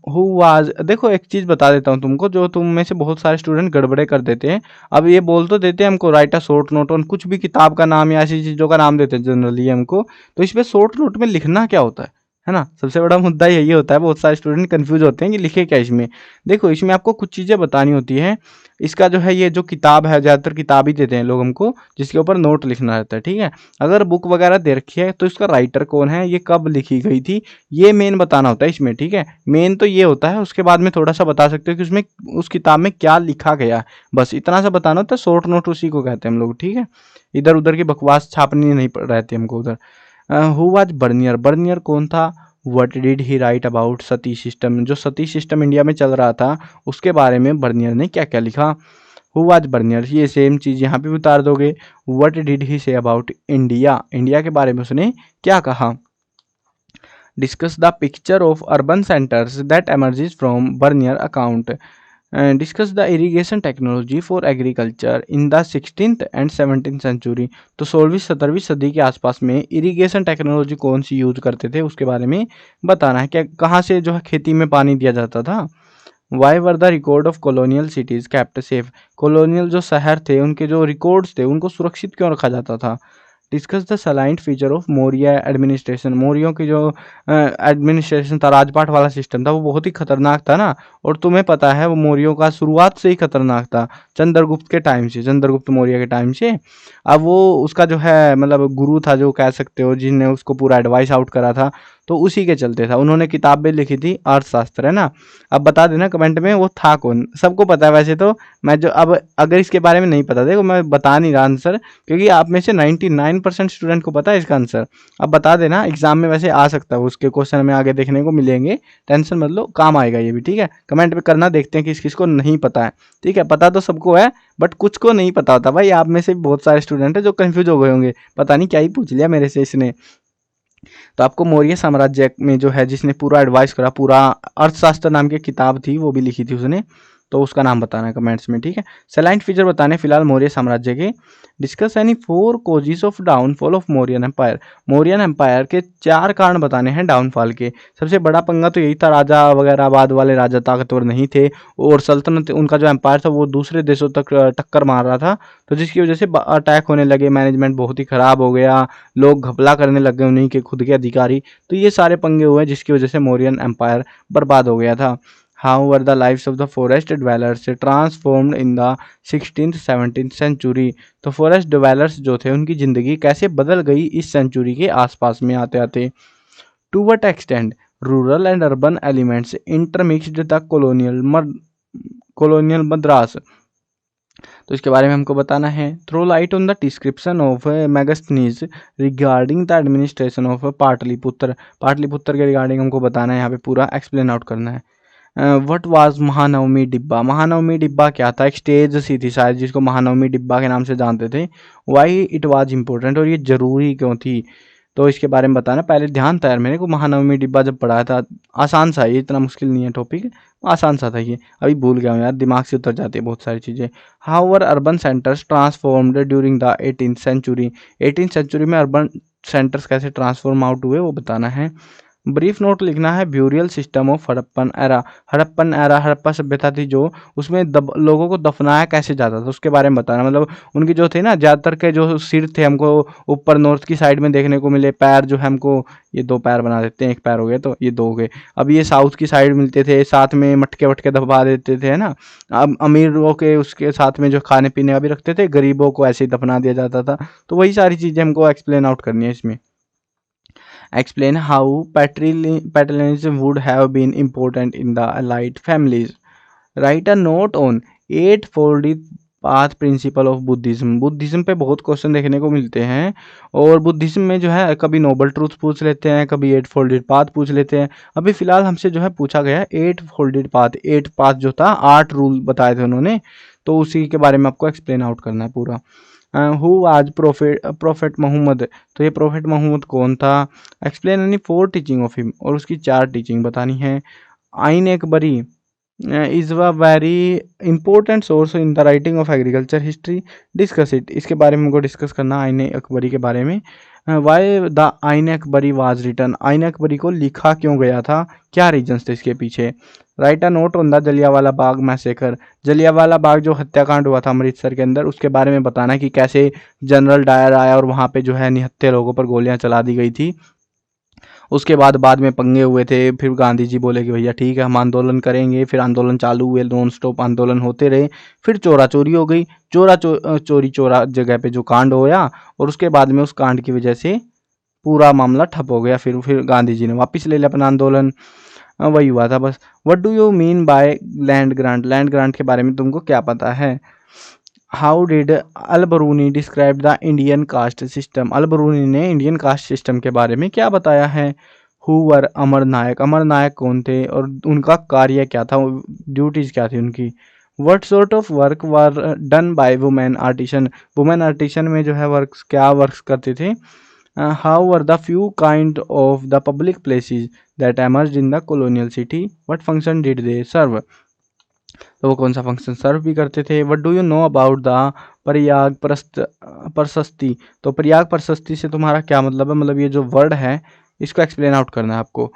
हु वाज, देखो एक चीज़ बता देता हूँ तुमको, जो तुम में से बहुत सारे स्टूडेंट गड़बड़े कर देते हैं। अब ये बोल तो देते हैं हमको write a short note on, कुछ भी किताब का नाम या ऐसी चीज़ों का नाम देते हैं जनरली हमको, तो इस पर शॉर्ट नोट में लिखना क्या होता है है ना। सबसे बड़ा मुद्दा यही होता है, बहुत सारे स्टूडेंट कंफ्यूज होते हैं कि लिखे क्या इसमें। देखो इसमें आपको कुछ चीज़ें बतानी होती है। इसका जो है ये जो किताब है, ज़्यादातर किताब ही देते हैं लोग हमको जिसके ऊपर नोट लिखना रहता है, ठीक है। अगर बुक वगैरह दे रखी है तो इसका राइटर कौन है, ये कब लिखी गई थी, ये मेन बताना होता है इसमें, ठीक है। मेन तो ये होता है, उसके बाद में थोड़ा सा बता सकते हो कि उसमें उस किताब में क्या लिखा गया है, बस इतना सा बताना होता है। शॉर्ट नोट उसी को कहते हैं हम लोग, ठीक है। इधर उधर की बकवास छापनी नहीं रहती हमको उधर। हु वाज बर्नियर, बर्नियर कौन था। What did he right about Sati system, जो सती सिस्टम इंडिया में चल रहा था उसके बारे में बर्नियर ने क्या क्या लिखा। हु वाज बर्नियर, ये सेम चीज़ यहाँ पे भी उतार दोगे। What did he say about India, India के बारे में उसने क्या कहा। Discuss the picture of urban centres that emerges from Bernier account. Discuss the irrigation technology for agriculture in the 16th and 17th century. तो 16वीं 17वीं सदी के आसपास में इरीगेशन टेक्नोलॉजी कौन सी यूज करते थे उसके बारे में बताना है। क्या कहाँ से जो है खेती में पानी दिया जाता था। Y were the record of colonial cities kept safe, colonial जो शहर थे उनके जो रिकॉर्ड्स थे उनको सुरक्षित क्यों रखा जाता था। Discuss the salient feature of Maurya administration, मौर्यों की जो एडमिनिस्ट्रेशन था, राजपाट वाला सिस्टम था, वो बहुत ही खतरनाक था ना। और तुम्हें पता है वो मौर्यों का शुरुआत से ही खतरनाक था, चंद्रगुप्त के टाइम से, चंद्रगुप्त मौर्य के टाइम से। अब वो उसका जो है मतलब गुरु था जो कह सकते हो, जिनने उसको पूरा एडवाइस आउट करा था, तो उसी के चलते था। उन्होंने किताबें लिखी थी अर्थशास्त्र, है ना। अब बता देना कमेंट में वो था कौन, सबको पता है वैसे तो। मैं जो अब अगर इसके बारे में नहीं पता, देखो मैं बता नहीं रहा आंसर, क्योंकि आप में से 99% स्टूडेंट को पता है इसका आंसर। अब बता देना, एग्जाम में वैसे आ सकता है, उसके क्वेश्चन में आगे देखने को मिलेंगे, टेंशन मत लो, काम आएगा ये भी, ठीक है। कमेंट पे करना, देखते हैं किस किस को नहीं पता है, ठीक है। पता तो सबको है बट कुछ को नहीं पता होता भाई, आप में से बहुत सारे स्टूडेंट है जो कंफ्यूज हो गए होंगे, पता नहीं क्या ही पूछ लिया मेरे से इसने। तो आपको मौर्य साम्राज्य में जो है जिसने पूरा एडवाइस करा, पूरा अर्थशास्त्र नाम की किताब थी वो भी लिखी थी उसने, तो उसका नाम बताना है कमेंट्स में, ठीक है। सलाइंट फीचर बताने फिलहाल मौर्य साम्राज्य के। Discuss any 4 causes of downfall of Mauryan empire, Mauryan empire के 4 कारण बताने हैं डाउनफॉल के। सबसे बड़ा पंगा तो यही था, राजा वगैरह बाद वाले राजा ताकतवर नहीं थे, और सल्तनत उनका जो एम्पायर था वो दूसरे देशों तक टक्कर मार रहा था, तो जिसकी वजह से अटैक होने लगे, मैनेजमेंट बहुत ही खराब हो गया, लोग घपला करने लग गए उन्हीं के खुद के अधिकारी। तो ये सारे पंगे हुए जिसकी वजह से मौर्यन एम्पायर बर्बाद हो गया था। How were the lives of the forest dwellers transformed in the 16th 17th century, तो फॉरेस्ट ड्वेलर्स जो थे उनकी ज़िंदगी कैसे बदल गई इस सेंचुरी के आसपास में आते आते। To what extent rural and urban elements intermixed the colonial Madras, तो इसके बारे में हमको बताना है। Throw light on the description of Megasthenes regarding the administration of Pataliputra, Pataliputra के रिगार्डिंग हमको बताना है, यहाँ पे पूरा एक्सप्लेन आउट करना है। वट वाज महानवमी डिब्बा, महानवमी डिब्बा क्या था, एक स्टेज सी थी शायद जिसको महानवमी डिब्बा के नाम से जानते थे। वाई इट वाज इम्पोर्टेंट, और ये जरूरी क्यों थी, तो इसके बारे में बताना। पहले ध्यान था यार मेरे को, महानवमी डिब्बा जब पढ़ाया था, आसान सा है ये, इतना मुश्किल नहीं है टॉपिक, आसान सा था ये, अभी भूल गया हूँ यार, दिमाग से उतर जाती है बहुत सारी चीज़ें। How were urban centres transformed during the 18th century, 18th century में अर्बन सेंटर्स कैसे ट्रांसफॉर्म आउट हुए वो बताना है। ब्रीफ नोट लिखना है। Burial system of Harappan era, Harappan era Harappa सभ्यता थी जो, उसमें लोगों को दफनाया कैसे जाता था उसके बारे में बताना। मतलब उनकी जो थे ना, ज़्यादातर के जो सिर थे हमको ऊपर नॉर्थ की साइड में देखने को मिले, पैर जो है हमको, ये 2 पैर बना देते हैं, एक पैर हो गया तो ये 2 हो गए। अब ये साउथ की साइड मिलते थे, साथ में मटके वटके दबा देते थे, है ना। अब अमीरों के उसके साथ में जो खाने पीने का भी रखते थे, गरीबों को ऐसे ही दफना दिया जाता था। तो वही सारी चीज़ें हमको एक्सप्लेन आउट करनी है इसमें। Explain how patrilineage would have been important in the Allied families. Write a note on 8-folded path principle of Buddhism, Buddhism पे बहुत क्वेश्चन देखने को मिलते हैं, और बुद्धिज्म में जो है कभी नोबल ट्रूथ पूछ लेते हैं, कभी 8 फोल्डेड पाथ पूछ लेते हैं। अभी फिलहाल हमसे जो है पूछा गया है 8 फोल्डेड पाथ, 8 पाथ जो था 8 रूल बताए थे उन्होंने, तो उसी के बारे में आपको एक्सप्लेन आउट करना है पूरा। हु आज प्रोफेट मोहम्मद, तो ये प्रोफेट मोहम्मद कौन था। Explain any 4 teaching of him, और उसकी 4 टीचिंग बतानी है। आइन Akbari is a very important source in the writing of agriculture history, discuss it, इसके बारे में हमको डिस्कस करना आइन अकबरी के बारे में। वाई द आइन अकबरी वाज रिटन, आइन अकबरी को लिखा क्यों गया था, क्या रीजन्स थे इसके पीछे। Write a note on the Jallianwala Bagh massacre, Jallianwala Bagh जो हत्याकांड हुआ था अमृतसर के अंदर, उसके बारे में बताना है कि कैसे जनरल डायर आया और वहाँ पे जो है निहत्थे लोगों पर गोलियां चला दी गई थी। उसके बाद में पंगे हुए थे। फिर गांधी जी बोले कि भैया ठीक है हम आंदोलन करेंगे। फिर आंदोलन चालू हुए, नॉन स्टॉप आंदोलन होते रहे। फिर चोरा चोरी हो गई, चोरी चोरा जगह पे जो कांड होया, और उसके बाद में उस कांड की वजह से पूरा मामला ठप हो गया। फिर गांधी जी ने वापस ले लिया अपना आंदोलन। वही हुआ था बस। What do you mean by land grant? Land grant के बारे में तुमको क्या पता है? How did Al Biruni describe the Indian caste system? Al Biruni ने इंडियन कास्ट सिस्टम के बारे में क्या बताया है? हु वर अमर नायक? अमर नायक कौन थे और उनका कार्य क्या था, ड्यूटीज क्या थी उनकी? What sort of work were done by women artisan? Women artisan में जो है क्या वर्क्स करते थे? How were the few kind of the public places that emerged in the colonial city? What function did they serve? तो वो कौन सा फंक्शन सर्व भी करते थे? What do you know about the Prayag Prashasti? तो प्रयाग प्रशस्ति से तुम्हारा क्या मतलब है? मतलब ये जो वर्ड है इसको एक्सप्लेन आउट करना है आपको।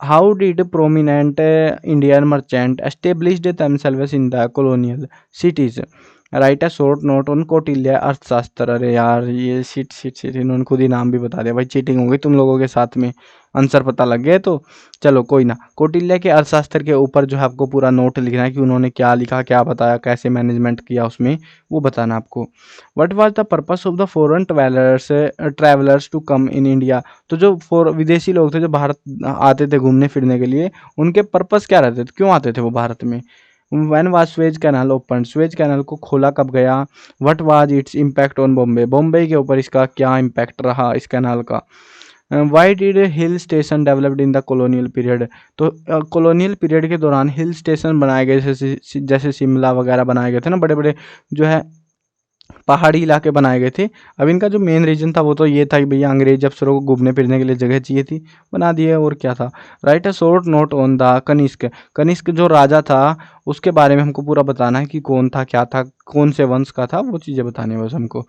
How did prominent Indian merchant established themselves in the colonial cities? Right a short note on Kautilya अर्थशास्त्र। अरे यार ये शिट इन्होंने खुद ही नाम भी बता दिया भाई, चीटिंग हो गई तुम लोगों के साथ में। आंसर पता लग गया तो चलो कोई ना। कौटिल्य के अर्थशास्त्र के ऊपर जो है आपको पूरा नोट लिखना है कि उन्होंने क्या लिखा, क्या बताया, कैसे मैनेजमेंट किया उसमें, वो बताना आपको। What was the purpose of the foreign travellers to come in India? तो जो विदेशी लोग थे जो भारत आते थे घूमने फिरने के लिए, उनके पर्पस क्या रहते थे, क्यों आते थे वो भारत में? When was Suez canal open? Suez canal को खोला कब गया? What was its impact on Bombay? Bombay के ऊपर इसका क्या इम्पैक्ट रहा इस कैनाल का? Why did hill station developed in the colonial period? तो कॉलोनियल पीरियड के दौरान हिल स्टेशन बनाए गए, जैसे शिमला वगैरह बनाए गए थे ना, बड़े बड़े जो है पहाड़ी इलाके बनाए गए थे। अब इनका जो मेन रीजन था वो तो ये था कि भैया अंग्रेज अफसरों को घूमने फिरने के लिए जगह चाहिए थी, बना दिए, और क्या था। Write a short note on the Kanishka. Kanishka जो राजा था उसके बारे में हमको पूरा बताना है कि कौन था, क्या था, कौन से वंश का था, वो चीज़ें बतानी है बस हमको।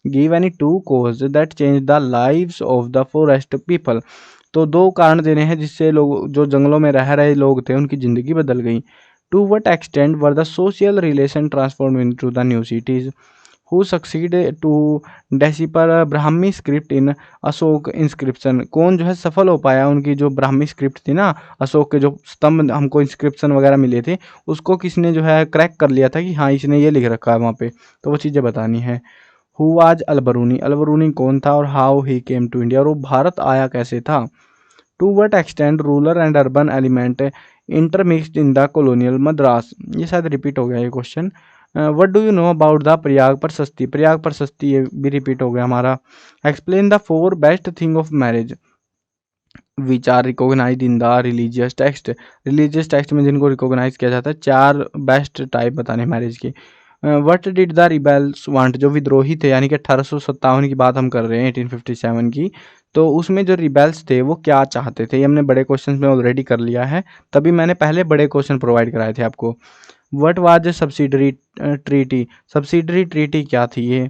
Give any two cause that change the lives of the forest people? तो दो कारण देने हैं जिससे लोग जो जंगलों में रह रहे लोग थे उनकी ज़िंदगी बदल गई। To what extent were the social relation transform in to the new cities? Who succeed to decipher Brahmi script in Ashoka inscription? कौन जो है सफल हो पाया उनकी जो ब्राह्मी स्क्रिप्ट थी ना, अशोक के जो स्तंभ हमको इंस्क्रिप्शन वगैरह मिले थे, उसको किसने जो है क्रैक कर लिया था कि हाँ इसने ये लिख रखा है वहाँ पे, तो वो चीज़ें बतानी है। Who was Al-Biruni? अलबरूनी कौन था और how he came to India? और वो भारत आया कैसे था? To what extent rural and urban element intermixed in the colonial Madras? ये शायद रिपीट हो गया ये question. What do you know about the Prayag Prashasti? Prayag Prashasti ये भी रिपीट हो गया हमारा। Explain the four best thing of marriage which are recognize in the religious text? Religious text में जिनको रिकॉग्नाइज किया जाता है, चार बेस्ट टाइप बताने मैरिज के। What did the rebels want? जो विद्रोही थे, यानी कि 1857 की बात हम कर रहे हैं, 1857 की, तो उसमें जो रिबेल्स थे वो क्या चाहते थे? ये हमने बड़े क्वेश्चन में ऑलरेडी कर लिया है, तभी मैंने पहले बड़े क्वेश्चन प्रोवाइड कराए थे आपको। What was subsidiary treaty? Subsidiary treaty क्या थी ये?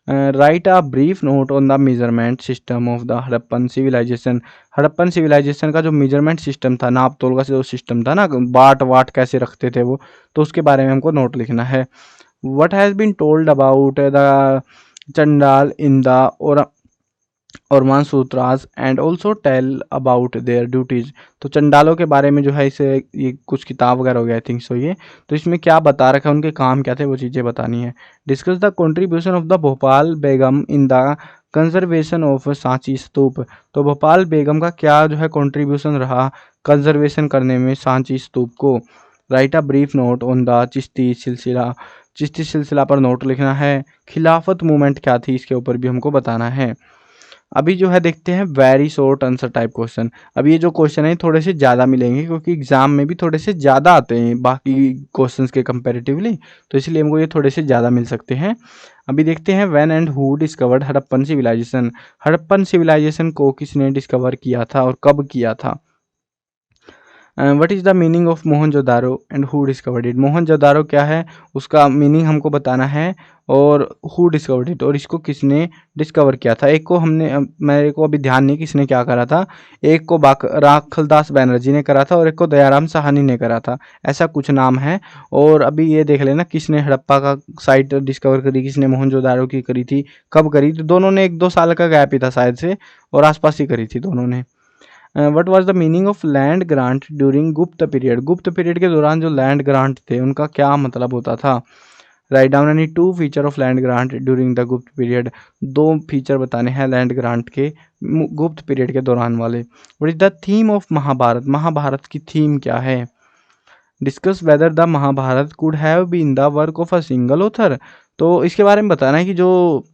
Write a brief note on the measurement system of the Harappan civilisation? Harappan civilisation का जो मेजरमेंट सिस्टम था, नाप तोल का जो सिस्टम था ना, बाट वाट कैसे रखते थे वो, तो उसके बारे में हमको नोट लिखना है। What has been told about the Chandala in the और sutras and also tell about their duties? तो चंडालों के बारे में जो है इसे ये कुछ किताब वगैरह हो गया आई थिंक सो ये, तो इसमें क्या बता रखा है, उनके काम क्या थे, वो चीज़ें बतानी है। Discuss the contribution of the Bhopal Begum in the conservation of Sanchi stupa? तो भोपाल बेगम का क्या जो है कंट्रीब्यूशन रहा कंजर्वेशन करने में सांची स्तूप को? Right a brief note on the Chishti सिलसिला? चिश्ती सिलसिला पर नोट लिखना है। खिलाफत मूवमेंट क्या थी, इसके ऊपर भी हमको बताना है। अभी जो है देखते हैं very short answer type question. अब ये जो क्वेश्चन है थोड़े से ज़्यादा मिलेंगे क्योंकि एग्जाम में भी थोड़े से ज़्यादा आते हैं बाकी क्वेश्चंस के कंपैरेटिवली, तो इसलिए हमको ये थोड़े से ज़्यादा मिल सकते हैं। अभी देखते हैं when and who discovered Harappan civilisation? Harappan civilisation को किसने डिस्कवर किया था और कब किया था? What is the meaning of Mohenjodaro and who discovered it? Mohenjodaro क्या है उसका मीनिंग हमको बताना है, और हु डिस्कवर्ड इट, और इसको किसने डिस्कवर किया था। एक को हमने मेरे को अभी ध्यान नहीं किसने क्या करा था, एक को राखलदास बैनर्जी ने करा था और एक को दयाराम साहनी ने करा था, ऐसा कुछ नाम है। और अभी ये देख लेना किसने हड़प्पा का साइट डिस्कवर करी, किसने मोहनजोदारो की करी थी, कब करी, तो दोनों ने 1-2 साल का गैप ही था शायद से, और आसपास ही करी थी दोनों ने। What was the meaning of land grant during गुप्त पीरियड, गुप्त पीरियड के दौरान जो लैंड ग्रांट थे उनका क्या मतलब होता था। Right down any two feature of land grant during the गुप्त पीरियड, दो फीचर बताने हैं लैंड ग्रांट के गुप्त पीरियड के दौरान वाले। What is the theme of Mahabharata, Mahabharata की थीम क्या है। Discuss whether the Mahabharata could have been the work of a single author, तो इसके बारे में बताना है कि जो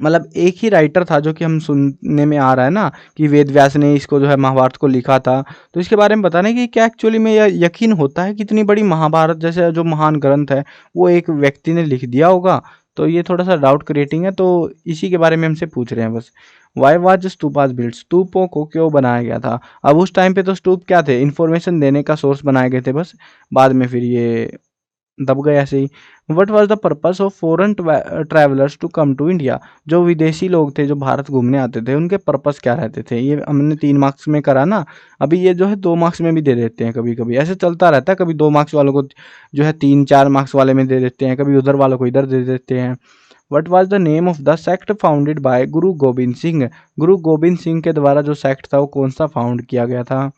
मतलब एक ही राइटर था, जो कि हम सुनने में आ रहा है ना कि वेद व्यास ने इसको जो है महाभारत को लिखा था, तो इसके बारे में बताना है कि क्या एक्चुअली में यह यकीन होता है कि इतनी बड़ी महाभारत जैसे जो महान ग्रंथ है वो एक व्यक्ति ने लिख दिया होगा। तो ये थोड़ा सा डाउट क्रिएटिंग है, तो इसी के बारे में हमसे पूछ रहे हैं बस। वाई वाज स्तूपास बिल्ट, स्तूपों को क्यों बनाया गया था। अब उस टाइम पे तो स्तूप क्या थे, इन्फॉर्मेशन देने का सोर्स बनाए गए थे बस, बाद में फिर ये दब गए ऐसे ही। What was the purpose of foreign travellers to come to India, जो विदेशी लोग थे जो भारत घूमने आते थे उनके पर्पस क्या रहते थे। ये हमने 3 मार्क्स में करा ना, अभी ये जो है 2 मार्क्स में भी दे देते हैं, कभी कभी ऐसे चलता रहता है, कभी 2 मार्क्स वालों को जो है 3-4 मार्क्स वाले में दे देते हैं, कभी उधर वालों को इधर दे देते हैं। What was the name of the sect founded by Guru Gobind Singh, Guru Gobind Singh के द्वारा जो सेक्ट था वो कौन सा फाउंड किया गया था,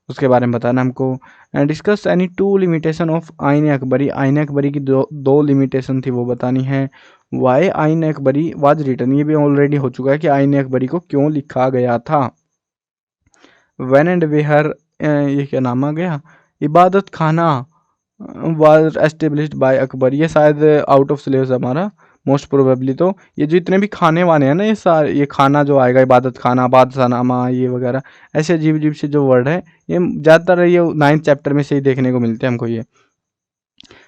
उसके बारे में बताना हमको। Discuss any two limitation of आइन अकबरी, आइन अकबरी की दो लिमिटेशन थी वो बतानी है। वाई आइन अकबरी वाज रिटन, ये भी ऑलरेडी हो चुका है कि आइन अकबरी को क्यों लिखा गया था। व्हेन एंड वेयर, ये क्या नाम आ गया, इबादत खाना वाज एस्टेब्लिश्ड बाय अकबर, ये शायद आउट ऑफ सिलेबस हमारा मोस्ट प्रोबेबली। तो ये जितने भी खाने वाने हैं ना, ये सारे ये खाना जो आएगा, इबादत खाना, बादशाहनामा, ये वगैरह ऐसे अजीब अजीब से जो वर्ड है, ये ज़्यादातर ये 9th चैप्टर में से ही देखने को मिलते हैं हमको ये।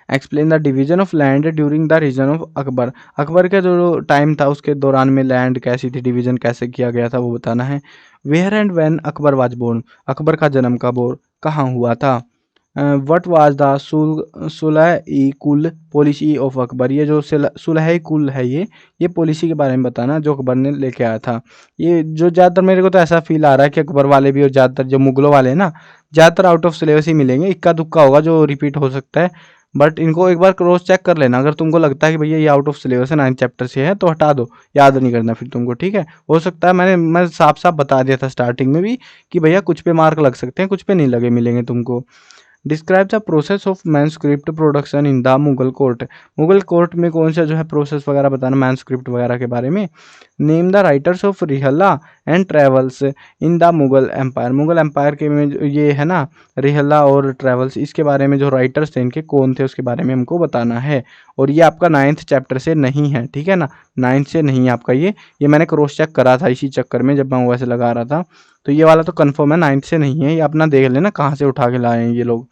Explain the division of land during the region of Akbar, Akbar का जो टाइम था उसके दौरान में लैंड कैसी थी, डिवीजन कैसे किया गया था वो बताना है। Where and when Akbar was born, Akbar का जन्म कब और कहाँ हुआ था। What was the sulh i kul policy of Akbar, ये जो सुलह ई कुल है ये पॉलिसी के बारे में बताना जो अकबर ने लेके आया था। ये जो ज़्यादातर मेरे को तो ऐसा फील आ रहा है कि अकबर वाले भी और ज़्यादातर जो मुगलों वाले हैं ना, ज़्यादातर आउट ऑफ सिलेबस ही मिलेंगे, इक्का दुक्का होगा जो रिपीट हो सकता है। बट इनको एक बार क्रॉस चेक कर लेना, अगर तुमको लगता है कि भैया ये आउट ऑफ सिलेबस है 9th चैप्टर से है तो हटा दो, याद नहीं करना फिर तुमको, ठीक है। हो सकता है मैं साफ साफ बता दिया था स्टार्टिंग में भी कि भैया कुछ पे मार्क लग सकते हैं, कुछ पे नहीं लगे मिलेंगे तुमको। Describe the process of manuscript production in the Mughal court, Mughal court में कौन सा जो है प्रोसेस वगैरह बताना मैनस्क्रिप्ट वगैरह के बारे में। Name the writers of Rihla and travels in the Mughal empire, Mughal empire के में ये है ना रिहला और ट्रेवल्स, इसके बारे में जो राइटर्स थे इनके कौन थे उसके बारे में हमको बताना है। और ये आपका 9th चैप्टर से नहीं है, ठीक है ना, 9th से नहीं है आपका ये मैंने क्रॉस चेक करा था इसी चक्कर में जब मैं वैसे लगा रहा था, तो ये वाला तो कंफर्म है 9th से नहीं है, ये अपना देख लेना कहाँ से उठा के लाए हैं ये लोग।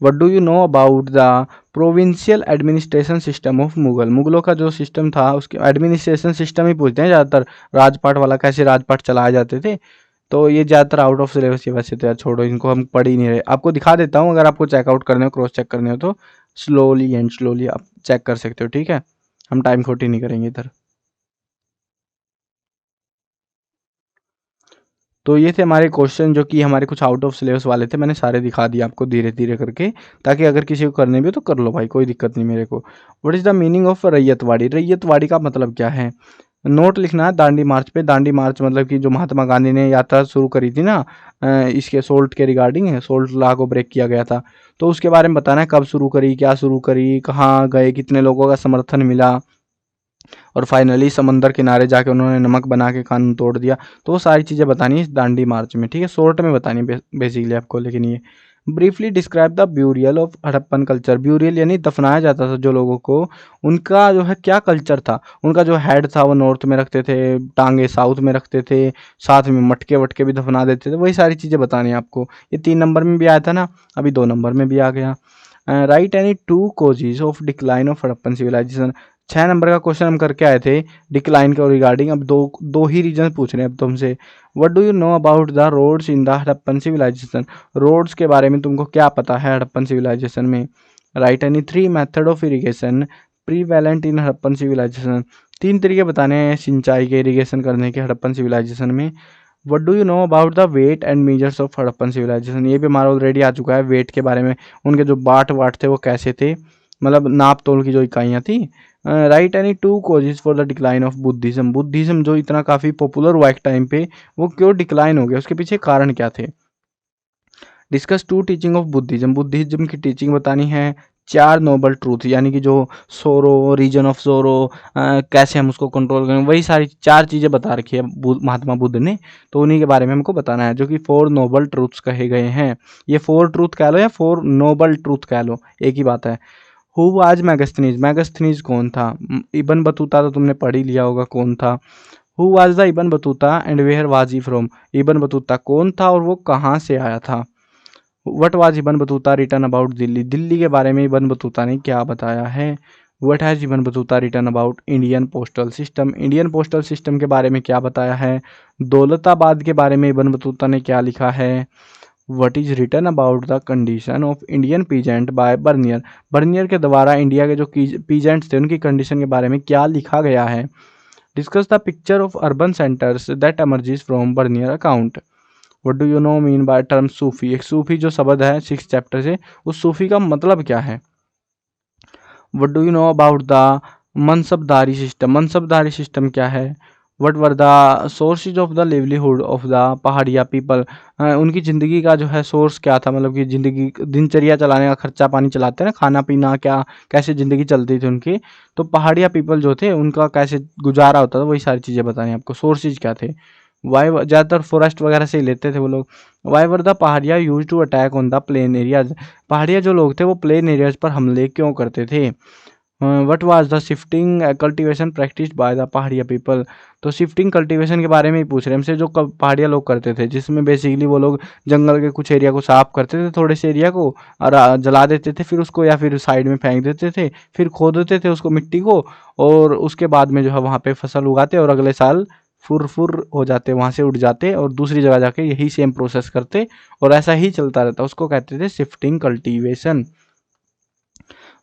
What do you know about the provincial administration system of Mughal, मुगलों का जो सिस्टम था उसके एडमिनिस्ट्रेशन सिस्टम ही पूछते हैं ज़्यादातर, राजपाट वाला कैसे राजपाट चलाए जाते थे, तो ये ज़्यादातर आउट ऑफ सिलेबस ही। वैसे तो यार छोड़ो, इनको हम पढ़ ही नहीं रहे, आपको दिखा देता हूँ, अगर आपको चेकआउट करने हो क्रॉस चेक करने हो तो स्लोली एंड स्लोली आप चेक कर सकते हो, ठीक है, हम टाइम खोटी नहीं करेंगे इधर। तो ये थे हमारे क्वेश्चन जो कि हमारे कुछ आउट ऑफ सिलेबस वाले थे, मैंने सारे दिखा दिए आपको धीरे धीरे करके, ताकि अगर किसी को करने भी हो तो कर लो भाई, कोई दिक्कत नहीं मेरे को। What is the meaning of ryotwari, ryotwari का मतलब क्या है। नोट लिखना है दांडी मार्च पे, दांडी मार्च मतलब कि जो महात्मा गांधी ने यात्रा शुरू करी थी ना इसके सोल्ट के रिगार्डिंग, सोल्ट लॉ को ब्रेक किया गया था, तो उसके बारे में बताना है कब शुरू करी, क्या शुरू करी, कहाँ गए, कितने लोगों का समर्थन मिला, और फाइनली समंदर किनारे जाके उन्होंने नमक बना के कानून तोड़ दिया। तो वो सारी चीज़ें बतानी है इस दांडी मार्च में, ठीक है, शॉर्ट में बतानी बेसिकली आपको। लेकिन ये briefly describe the burial of Harappan culture, burial यानी दफनाया जाता था जो लोगों को, उनका जो है क्या कल्चर था, उनका जो हेड था वो नॉर्थ में रखते थे, टांगे साउथ में रखते थे, साथ में मटके वटके भी दफना देते थे, वही सारी चीज़ें बतानी है आपको। ये 3 नंबर में भी आया था ना, अभी 2 नंबर में भी आ गया। Write any two causes of decline of Harappan civilisation, 6 number का क्वेश्चन हम करके आए थे डिक्लाइन के रिगार्डिंग, अब दो ही रीजन पूछ रहे हैं अब तुमसे। What do you know about the roads in the Harappan civilization, roads के बारे में तुमको क्या पता है हड़प्पन सिविलाइजेशन में। Write any 3 method of irrigation prevalent in Harappan civilization, 3 तरीके बताने हैं सिंचाई के इरिगेशन करने के हड़प्पन सिविलाइजेशन में। What do you know about the weight and measures of Harappan civilization, ये भी हमारा ऑलरेडी आ चुका है, वेट के बारे में, उनके जो बाट वाट थे वो कैसे थे, मतलब नाप तोल की जो इकाइयाँ थी right any to causes for the decline of Buddhism. Buddhism जो इतना काफ़ी पॉपुलर हुआ एक टाइम पे, वो क्यों डिक्लाइन हो गया, उसके पीछे कारण क्या थे। Discuss two teaching of Buddhism. Buddhism की टीचिंग बतानी है। चार नोबल ट्रूथ, यानी कि जो सोरो, रीजन ऑफ सोरो, कैसे हम उसको कंट्रोल करें, वही सारी चार चीज़ें बता रखी है महात्मा बुद्ध ने, तो उन्हीं के बारे में हमको बताना है, जो कि 4 नोबल ट्रूथ्स कहे गए हैं। ये 4 ट्रूथ कह लो या 4 नोबल ट्रूथ कह लो, एक ही बात है। Who was Megasthenes. मैगस्थनीज कौन था। इब्न बतूता तो तुमने पढ़ ही लिया होगा कौन था। Who was the Ibn Battuta and where was he from. Ibn Battuta कौन था और वो कहाँ से आया था। What was Ibn Battuta written about Delhi. Delhi के बारे में इब्न बतूता ने क्या बताया है। What has Ibn Battuta written about Indian postal system. Indian postal system के बारे में क्या बताया है। दौलताबाद के बारे में इब्न बतूता ने क्या लिखा है। What is written about the condition of Indian peasant by Bernier. Bernier के द्वारा इंडिया के जो पीजेंट्स थे उनकी कंडीशन के बारे में क्या लिखा गया है। Discuss the picture of urban centres that emerges from Bernier account. What do you know mean by term Sufi. एक सूफी जो शब्द है 6 चैप्टर से, उस सूफी का मतलब क्या है। What do you know about the mansabdari system. Mansabdari system क्या है। What were the sources of the livelihood of the Paharia people. उनकी ज़िंदगी का जो है सोर्स क्या था, मतलब कि ज़िंदगी दिनचर्या चलाने का, खर्चा पानी चलाते हैं ना, खाना पीना क्या, कैसे ज़िंदगी चलती थी उनकी। तो पहाड़िया पीपल जो थे उनका कैसे गुजारा होता था, वही सारी चीज़ें बतानी आपको। सोर्सेज क्या थे। वाई, ज़्यादातर फॉरेस्ट वगैरह से ही लेते थे वो लोग। Why were the Paharia use to attack on the plain areas. Paharia जो लोग थे वो प्लेन एरियाज पर हमले क्यों करते थे। What was the shifting cultivation practised by the Paharia people. तो शिफ्टिंग कल्टीवेशन के बारे में ही पूछ रहे हैं हमसे, जो पहाड़िया लोग करते थे, जिसमें बेसिकली वो लोग जंगल के कुछ एरिया को साफ करते थे, थोड़े से एरिया को, और जला देते थे फिर उसको, या फिर साइड में फेंक देते थे, फिर खोदते थे उसको मिट्टी को, और उसके बाद में जो है वहाँ पे फसल उगाते और अगले साल फुर फुर हो जाते, वहाँ से उड़ जाते और दूसरी जगह जाके यही सेम प्रोसेस करते, और ऐसा ही चलता रहता। उसको कहते थे shifting cultivation.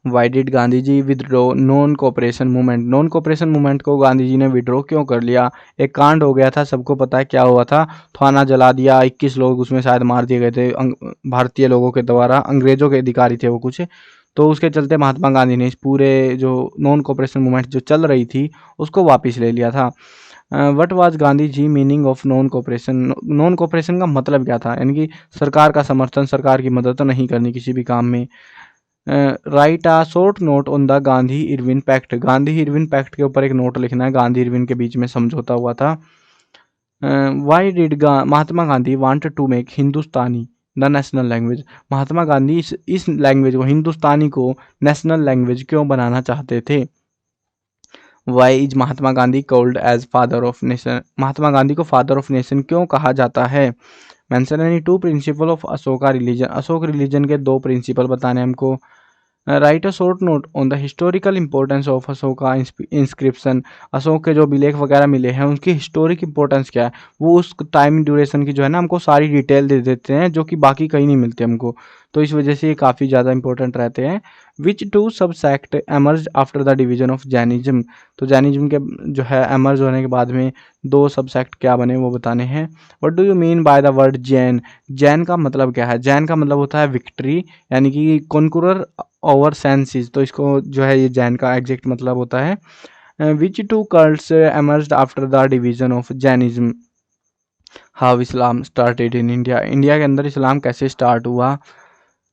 Why did Gandhi ji withdraw non cooperation movement. Non cooperation movement को गांधी जी ने विड्रॉ क्यों कर लिया। एक कांड हो गया था, सबको पता है क्या हुआ था। थाना जला दिया, 21 लोग उसमें शायद मार दिए गए थे भारतीय लोगों के द्वारा, अंग्रेजों के अधिकारी थे वो कुछ। तो उसके चलते महात्मा गांधी ने इस पूरे जो नॉन कोऑपरेशन मूवमेंट जो चल रही थी उसको वापस ले लिया था। What was Gandhi ji meaning of non cooperation. Non cooperation का मतलब क्या था, यानी कि सरकार का समर्थन, सरकार की मदद तो नहीं करनी किसी भी काम में। Write a short note on the Gandhi Irwin pact. Gandhi Irwin pact के ऊपर एक नोट लिखना है। गांधी इरविन के बीच में समझौता हुआ था। Why did Mahatma Gandhi want to make Hindustani the national language. Mahatma Gandhi इस लैंग्वेज को, हिंदुस्तानी को, नेशनल लैंग्वेज क्यों बनाना चाहते थे। Why is Mahatma Gandhi called as father of nation. Mahatma Gandhi को फादर ऑफ नेशन क्यों कहा जाता है। Mention any two principle of Ashoka religion. Ashoka religion के 2 प्रिंसिपल बताने हमको। Write a short note on the historical importance of Ashoka inscription. Ashoka के जो अभिलेख वगैरह मिले हैं उनकी हिस्टोरिक इंपॉर्टेंस क्या है, वो उस टाइम ड्यूरेशन की जो है ना हमको सारी डिटेल दे देते हैं, जो कि बाकी कहीं नहीं मिलते हमको, तो इस वजह से ये काफ़ी ज़्यादा इंपॉर्टेंट रहते हैं। विच टू सब sect emerge after the division of Jainism. तो जैनिज्म के जो है एमर्ज होने के बाद में 2 सब सेक्ट क्या बने वो बताने हैं। What do you mean by the word Jain. Jain का मतलब क्या है। जैन का मतलब होता है विक्ट्री, यानी कि कॉन्कुरर ओवर सेंसिस। तो इसको जो है ये जैन का एग्जैक्ट मतलब होता है। Which two cults emerged after the division of Jainism. How Islam started in India. India के अंदर इस्लाम कैसे स्टार्ट हुआ।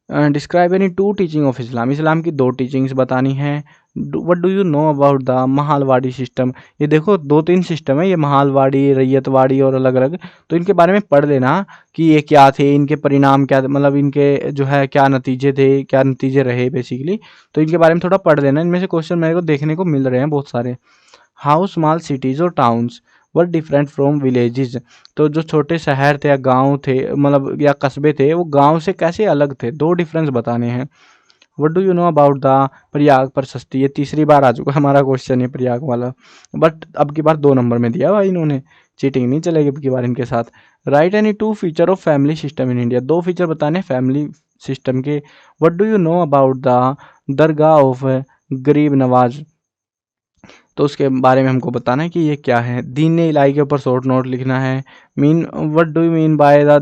Describe any two teaching of Islam. इस्लाम की 2 टीचिंग्स बतानी है। What do you know about the Mahalwari system. ये देखो 2-3 सिस्टम है, ये महालवाड़ी, रैयतवाड़ी और अलग अलग, तो इनके बारे में पढ़ लेना कि ये क्या थे, इनके परिणाम क्या, मतलब इनके जो है क्या नतीजे थे, क्या नतीजे रहे बेसिकली, तो इनके बारे में थोड़ा पढ़ लेना। इनमें से क्वेश्चन मेरे को देखने को मिल रहे हैं बहुत सारे। हाउ स्मॉल सिटीज़ और towns were different from villages. तो जो छोटे शहर थे या गांव थे, मतलब या कस्बे थे, वो गांव से कैसे अलग थे, 2 डिफरेंस बताने हैं। What do you know about the Prayag Prashasti. ये तीसरी बार आ चुका हमारा क्वेश्चन है प्रयाग वाला, बट अब की बार 2 नंबर में दिया भाई इन्होंने, चीटिंग नहीं चलेगी अब की बार इनके साथ। Right any 2 feature of family system in India. 2 feature बताने फैमिली सिस्टम के। What do you know about the Dargah of गरीब नवाज। तो उसके बारे में हमको बताना है कि ये क्या है। दीन इलाही के ऊपर शॉर्ट नोट लिखना है। Mean what do you mean by the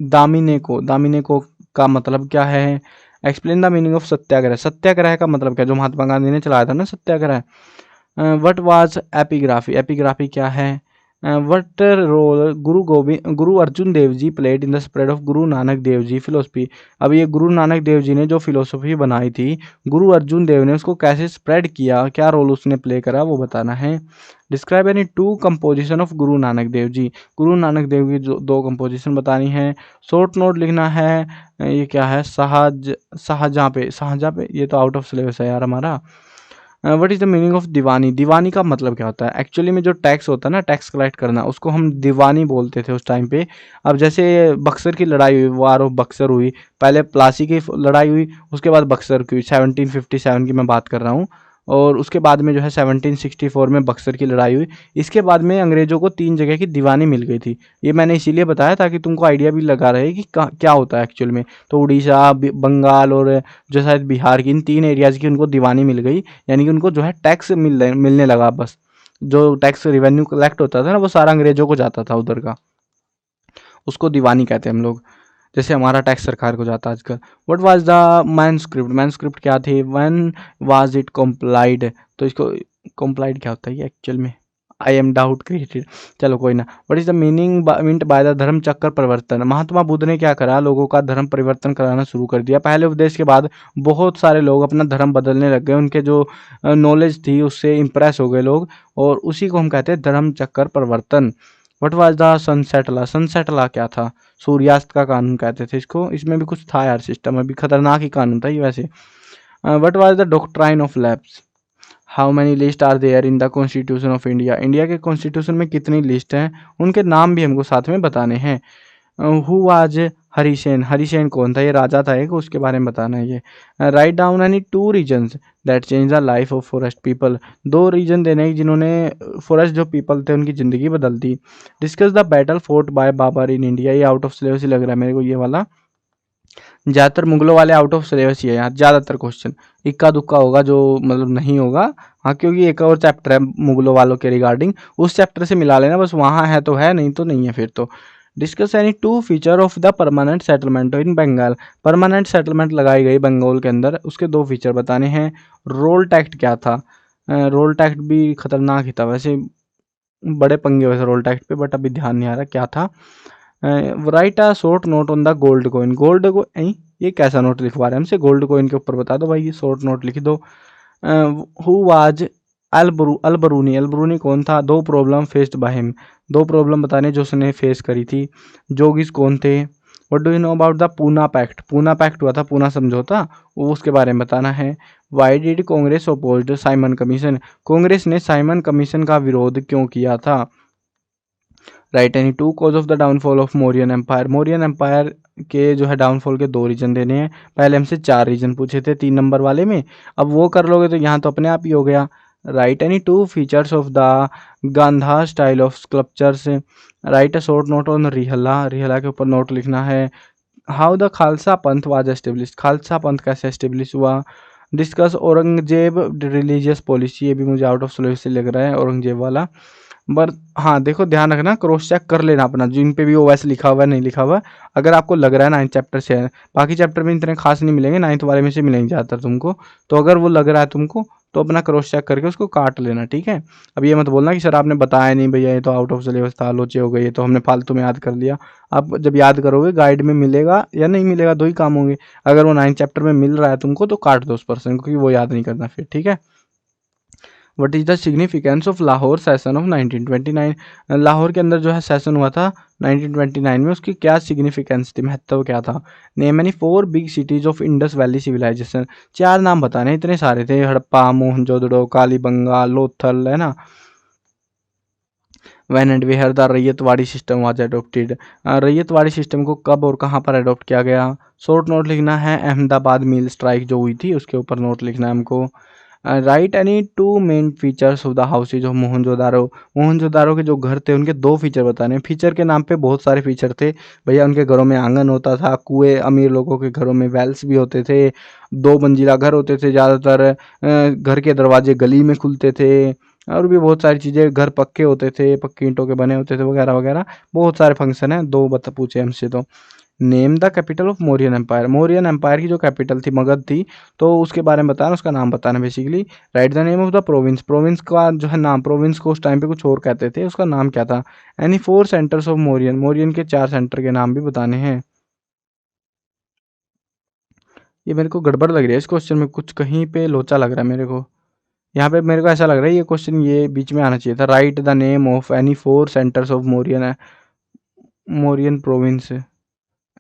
Damine Koh. Damine Koh का मतलब क्या है। Explain the meaning of satyagraha. Satyagraha का मतलब क्या, जो महात्मा गांधी ने चलाया था ना satyagraha. What was epigraphy, epigraphy क्या है। What role Guru Arjun Dev ji played in the spread of Guru Nanak Dev ji philosophy. अब ये गुरु नानक देव जी ने जो फिलोसफी बनाई थी, गुरु अर्जुन देव ने उसको कैसे स्प्रेड किया, क्या रोल उसने प्ले करा, वो बताना है। Describe any to composition of Guru Nanak Dev जी। गुरु नानक देव की जो दो कंपोजिशन बतानी है। शॉर्ट नोट लिखना है। ये क्या है, शाहजहाँ पे, ये तो आउट ऑफ सिलेबस है यार हमारा। What is the meaning of Diwani. Diwani का मतलब क्या होता है, एक्चुअली में जो टैक्स होता है ना, टैक्स कलेक्ट करना, उसको हम दीवानी बोलते थे उस टाइम पे। अब जैसे बक्सर की लड़ाई हुई, वार ऑफ बक्सर हुई, पहले प्लासी की लड़ाई हुई, उसके बाद बक्सर की हुई, 1757 की मैं बात कर रहा हूँ। और उसके बाद में जो है 1764 में बक्सर की लड़ाई हुई। इसके बाद में अंग्रेज़ों को 3 जगह की दीवानी मिल गई थी। ये मैंने इसीलिए बताया ताकि तुमको आइडिया भी लगा रहे कि क्या होता है एक्चुअल में। तो उड़ीसा, बंगाल और जो शायद बिहार की, इन 3 एरियाज़ की उनको दीवानी मिल गई, यानी कि उनको जो है टैक्स मिलने लगा। बस जो टैक्स रेवेन्यू कलेक्ट होता था ना, वो सारा अंग्रेजों को जाता था उधर का, उसको दीवानी कहते हैं हम लोग, जैसे हमारा टैक्स सरकार को जाता है आजकल। What was the manuscript, manuscript क्या थी। व्हेन वाज इट कॉम्प्लाइड, तो इसको कॉम्प्लाइड क्या होता है ये एक्चुअल में, आई एम डाउट क्रिएटेड, चलो कोई ना। What is the meaning meant by the धर्म चक्कर परिवर्तन। महात्मा बुद्ध ने क्या करा, लोगों का धर्म परिवर्तन कराना शुरू कर दिया। पहले उपदेश के बाद बहुत सारे लोग अपना धर्म बदलने लग गए, उनके जो नॉलेज थी उससे इंप्रेस हो गए लोग, और उसी को हम कहते हैं धर्म चक्कर परिवर्तन। What was the sunset law, sunset law क्या था, सूर्यास्त का कानून कहते थे इसको। इसमें भी कुछ था यार सिस्टम, अभी खतरनाक ही कानून था ये वैसे। What was the doctrine of lapse. How many list are there in the constitution of India. India के कॉन्स्टिट्यूशन में कितनी लिस्ट हैं, उनके नाम भी हमको साथ में बताने हैं। हु वाज हरिसेन, हरिसेन कौन था, ये राजा था एक, उसके बारे में बताना है ये। Write down any 2 reasons that change the life of forest people. 2 reason देने हैं जिन्होंने फॉरेस्ट जो पीपल थे उनकी ज़िंदगी बदल दी। Discuss the battle fought by Babur in India, ये आउट ऑफ सिलेबस ही लग रहा है मेरे को ये वाला। ज़्यादातर मुगलों वाले आउट ऑफ सिलेबस ही है यहाँ, ज़्यादातर क्वेश्चन इक्का दुक्का होगा जो मतलब नहीं होगा। हाँ, क्योंकि एक और चैप्टर है मुगलों वालों के रिगार्डिंग, उस चैप्टर से मिला लेना बस, वहाँ है तो है, नहीं तो नहीं है फिर तो। Discuss any 2 feature of the permanent settlement in Bengal. Permanent settlement लगाई गई बंगाल के अंदर, उसके 2 फीचर बताने हैं। रोल टैक्ट क्या था, रोल टैक्ट भी खतरनाक ही था वैसे, बड़े पंगे वैसे रोल टैक्ट पे, बट अभी ध्यान नहीं आ रहा क्या था। Write a short note on the gold coin, gold को ये कैसा नोट लिखवा रहे हैं हमसे, गोल्ड कॉइन के ऊपर बता दो भाई, ये शॉर्ट नोट लिख दो। हु वाज अलबरूनी, अलबरूनी कौन था। 2 problem faced by him, 2 problem बताने जो उसने फेस करी थी। जोगिस कौन थे। What do you know about the Poona pact, Poona pact हुआ था, पूना समझौता, वो उसके बारे में बताना है। Why did Congress opposed Simon commission, Congress ने साइमन कमीशन का विरोध क्यों किया था। Write any 2 cause of the downfall of Mauryan empire, Mauryan empire के जो है डाउनफॉल के 2 रीजन देने हैं। पहले हमसे 4 रीजन पूछे थे 3 नंबर वाले में, अब वो कर लोगे तो यहाँ तो अपने आप ही हो गया। Write any 2 features of the Gandhara style of sculptures. Write a short note on Rihla, Rihla के ऊपर नोट लिखना है। हाउ द खालसा पंथ वाज एस्टेब्लिश, खालसा पंथ कैसे एस्टेब्लिश हुआ। डिस्कस औरंगजेब रिलीजियस पॉलिसी, ये भी मुझे आउट ऑफ सिलेबस से लग रहा है औरंगजेब वाला। बर हाँ देखो, ध्यान रखना, क्रॉस चेक कर लेना अपना, जिन पे भी वो वैसे लिखा हुआ है नहीं लिखा हुआ है। अगर आपको लग रहा है 9th चैप्टर से है, बाकी चैप्टर में इतने खास नहीं मिलेंगे, 9th वाले में से मिलेंगे ज़्यादातर तुमको। तो अगर वो लग रहा है तुमको तो अपना क्रॉस चेक करके उसको काट लेना, ठीक है। अब ये मत बोलना कि सर आपने बताया नहीं भैया, ये तो आउट ऑफ सिलेबस था, लोचे हो गए, ये तो हमने फालतू में याद कर लिया। आप जब याद करोगे गाइड में मिलेगा या नहीं मिलेगा, 2 ही काम होंगे। अगर वो 9th चैप्टर में मिल रहा है तुमको तो काट दो उस पर्सन को, क्योंकि वो याद नहीं करना फिर, ठीक है। What is the significance of Lahore session of 1929, Lahore के अंदर जो है सेशन हुआ था 1929 में, उसकी क्या सिग्निफिकेंस थी, महत्व क्या था। Name any 4 big cities of Indus valley civilisation, 4 नाम बताने, इतने सारे थे, हड़प्पा, मोहनजोदड़ो, कालीबंगा, लोथल, है ना। When and where the ryotwari system was adopted, ryotwari system को कब और कहाँ पर अडोप्ट किया गया। शॉर्ट नोट लिखना है, अहमदाबाद मिल स्ट्राइक जो हुई थी उसके ऊपर नोट लिखना है हमको। Right any 2 main features of the houses of Mohenjodaro, Mohenjodaro के जो घर थे उनके 2 फीचर बताने। फीचर के नाम पे बहुत सारे फीचर थे भैया, उनके घरों में आंगन होता था, कुएं, अमीर लोगों के घरों में वेल्स भी होते थे, 2 मंजिला घर होते थे ज़्यादातर, घर के दरवाजे गली में खुलते थे, और भी बहुत सारी चीज़ें, घर पक्के होते थे, पक्की ईंटों के बने होते थे, वगैरह वगैरह, बहुत सारे फंक्शन हैं, 2 बता पूछे हमसे तो। Name the capital of Mauryan empire, Mauryan empire की जो कैपिटल थी मगध थी, तो उसके बारे में बताना, उसका नाम बताना basically. Right the name of the province, province का जो है नाम, प्रोविंस को उस टाइम पे कुछ और कहते थे, उसका नाम क्या था। Any 4 centres of Mauryan, Mauryan के 4 सेंटर के नाम भी बताने हैं। ये मेरे को गड़बड़ लग रही है इस क्वेश्चन में, कुछ कहीं पे लोचा लग रहा है मेरे को। यहाँ पे मेरे को ऐसा लग रहा है ये क्वेश्चन ये बीच में आना चाहिए था। Right the name of any 4 centres of Mauryan, Mauryan province,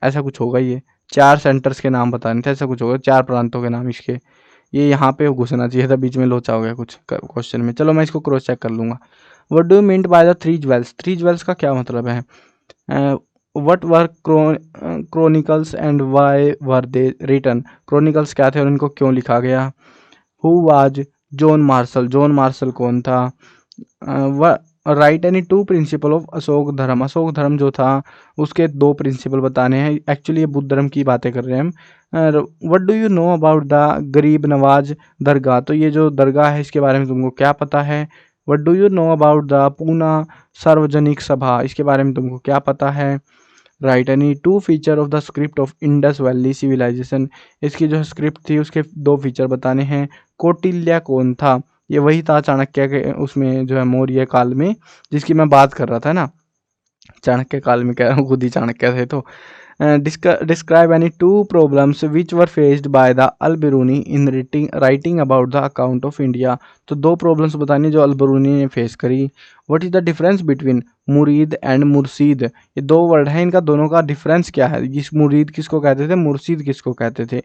ऐसा कुछ होगा। ये 4 सेंटर्स के नाम बताने थे, ऐसा कुछ होगा, 4 प्रांतों के नाम इसके। ये यहाँ पे घुसना चाहिए था, बीच में लोचा हो गया कुछ क्वेश्चन में। चलो मैं इसको क्रॉस चेक कर लूँगा। What do you mean by the 3 jewels, 3 jewels का क्या मतलब है। What were chronicles and why were they written, chronicles क्या थे और इनको क्यों लिखा गया। Who was John Marshall, John Marshall कौन था। Write any 2 principle of Ashoka dharma, Ashoka धर्म जो था उसके 2 प्रिंसिपल बताने हैं। एक्चुअली ये बुद्ध धर्म की बातें कर रहे हैं हम। What do you know about the गरीब नवाज दरगाह, तो ये जो दरगाह है इसके बारे में तुमको क्या पता है। What do you know about the Poona Sarvajanik Sabha, इसके बारे में तुमको क्या पता है। Write any 2 feature of the script of Indus valley civilisation, इसकी जो स्क्रिप्ट थी उसके 2 फीचर बताने हैं। कौटिल्य कौन था, ये वही था चाणक्य के उसमें जो है मौर्य काल में, जिसकी मैं बात कर रहा था ना। चाणक्य काल में कह रहा हूँ, खुद ही चाणक्य थे। तो describe any 2 problems which were faced by the Al Biruni in writing about the account of India, तो 2 प्रॉब्लम्स बतानी जो अल बिरूनी ने फेस करी। What is the difference between मुरीद एंड मुर्शीद, ये 2 वर्ड हैं, इनका दोनों का डिफरेंस क्या है। जिस मुरीद किसको कहते थे, मुर्शीद किसको कहते थे।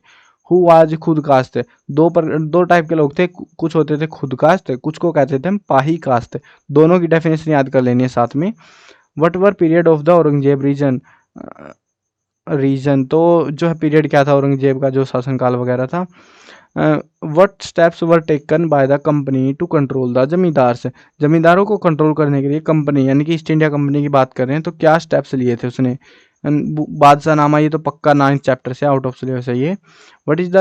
हु आज खुद कास्ट, 2 टाइप के लोग थे, कुछ होते थे खुद कास्ट, कुछ को कहते थे हम पाही कास्ट। दोनों की डेफिनेशन याद कर लेनी है साथ में। What were period of the Aurangzeb reign, तो जो है पीरियड क्या था औरंगजेब का जो शासनकाल वगैरह था। What steps were taken by the company to control the zamindars, जमींदारों को कंट्रोल करने के लिए कंपनी यानी कि ईस्ट इंडिया कंपनी की बात कर रहे हैं, तो क्या स्टेप्स लिए थे उसने। बादशाह नामा, ये तो पक्का 9th चैप्टर से आउट ऑफ सिलेबस है ये। व्हाट इज द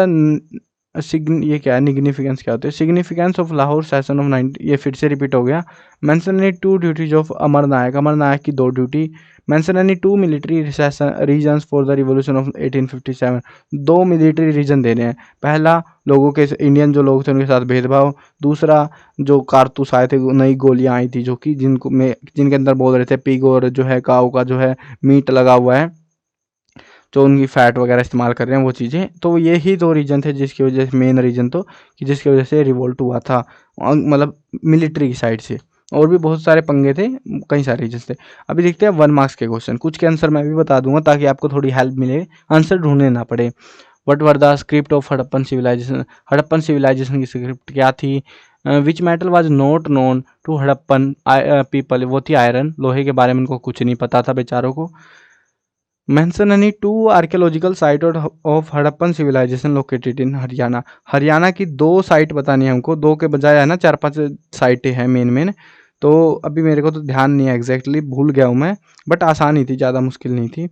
ये क्या है, सिग्निफिकेंस क्या होते हैं। Significance of Lahore session of 90, ये फिर से रिपीट हो गया। Mention any 2 duties of Amar Nayaka, Amar Nayaka की 2 duty. Mention any 2 military reasons for the revolution of 1857, 2 military reason दे रहे हैं। पहला, लोगों के इंडियन जो लोग थे उनके साथ भेदभाव। दूसरा, जो कारतूस आए थे, नई गोलियां आई थी जो कि जिनके अंदर बोल रहे थे पिग और जो है काऊ का जो है मीट लगा हुआ है, जो उनकी फैट वगैरह इस्तेमाल कर रहे हैं वो चीज़ें। तो ये ही 2 रीजन थे जिसकी वजह से, मेन रीजन तो कि जिसकी वजह से रिवोल्ट हुआ था, मतलब मिलिट्री की साइड से। और भी बहुत सारे पंगे थे, कई सारे रीजन थे। अभी देखते हैं 1 मार्क्स के क्वेश्चन, कुछ के आंसर मैं भी बता दूंगा ताकि आपको थोड़ी हेल्प मिले, आंसर ढूंढने ना पड़े। What were the script of Harappan civilisation, Harappan civilisation की स्क्रिप्ट क्या थी। Which metal was not known to Harappan people, वो थी आयरन, लोहे के बारे में उनको कुछ नहीं पता था बेचारों को। Mention any 2 archaeological site of Harappan civilisation located in Haryana, Haryana की 2 साइट बतानी है हमको, 2 के बजाय है ना 4-5 साइटें हैं मेन। तो अभी मेरे को तो ध्यान नहीं है एग्जैक्टली, भूल गया हूँ मैं, बट आसान ही थी, ज़्यादा मुश्किल नहीं थी।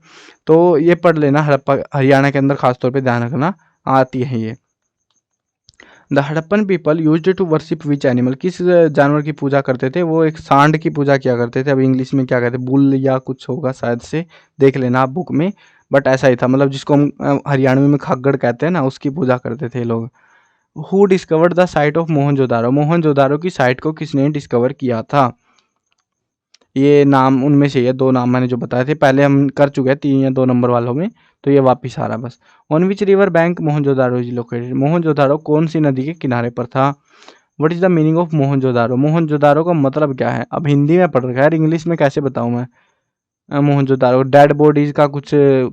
तो ये पढ़ लेना, हड़प्पा हरियाणा के अंदर खासतौर पे ध्यान रखना, आती है ये। The Harappan people used to worship which animal, किस जानवर की पूजा करते थे, वो एक सांड की पूजा किया करते थे। अब इंग्लिश में क्या कहते हैं, बुल या कुछ होगा शायद से, देख लेना आप बुक में, बट ऐसा ही था, मतलब जिसको हम हरियाणवी में खग्गड़ कहते हैं ना, उसकी पूजा करते थे लोग। Who discovered the site of Mohenjodaro, Mohenjodaro की साइट को किसने डिस्कवर किया था। ये नाम उनमें से, ये 2 नाम मैंने जो बताए थे पहले हम कर चुके हैं 3 या 2 नंबर वालों में, तो ये वापिस आ रहा बस। On which river bank Mohenjodaro is located, Mohenjodaro कौन सी नदी के किनारे पर था। What is the meaning of Mohenjodaro, Mohenjodaro का मतलब क्या है। अब हिंदी में पढ़ रखा है यार, इंग्लिश में कैसे बताऊँ मैं। मोहनजोदारो डेड बॉडीज का कुछ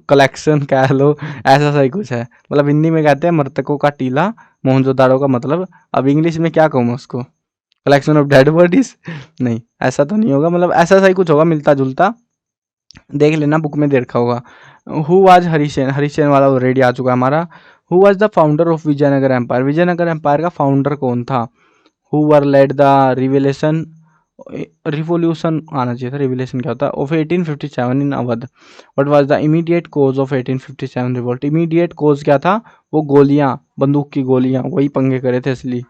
कलेक्शन कह लो, ऐसा सा ही कुछ है, मतलब हिंदी में कहते हैं मृतकों का टीला, मोहनजोदारो का मतलब। अब इंग्लिश में क्या कहूँ मैं उसको, कलेक्शन ऑफ डेड बॉडीज, नहीं ऐसा तो नहीं होगा, मतलब ऐसा सा ही कुछ होगा मिलता जुलता, देख लेना बुक में दे रखा होगा। हु वाज हरिसेन, हरिसेन वाला ऑलरेडी आ चुका है हमारा। Who was the founder of Vijayanagar empire, Vijayanagara empire का फाउंडर कौन था। Who were led the revolution, revolution आना चाहिए था, रिवोल्यूशन क्या होता है, of 1857 in Awadh. What was the immediate cause of 1857 revolt, immediate cause क्या था, वो गोलियां, बंदूक की गोलियां, वही पंगे करे थे इसलिए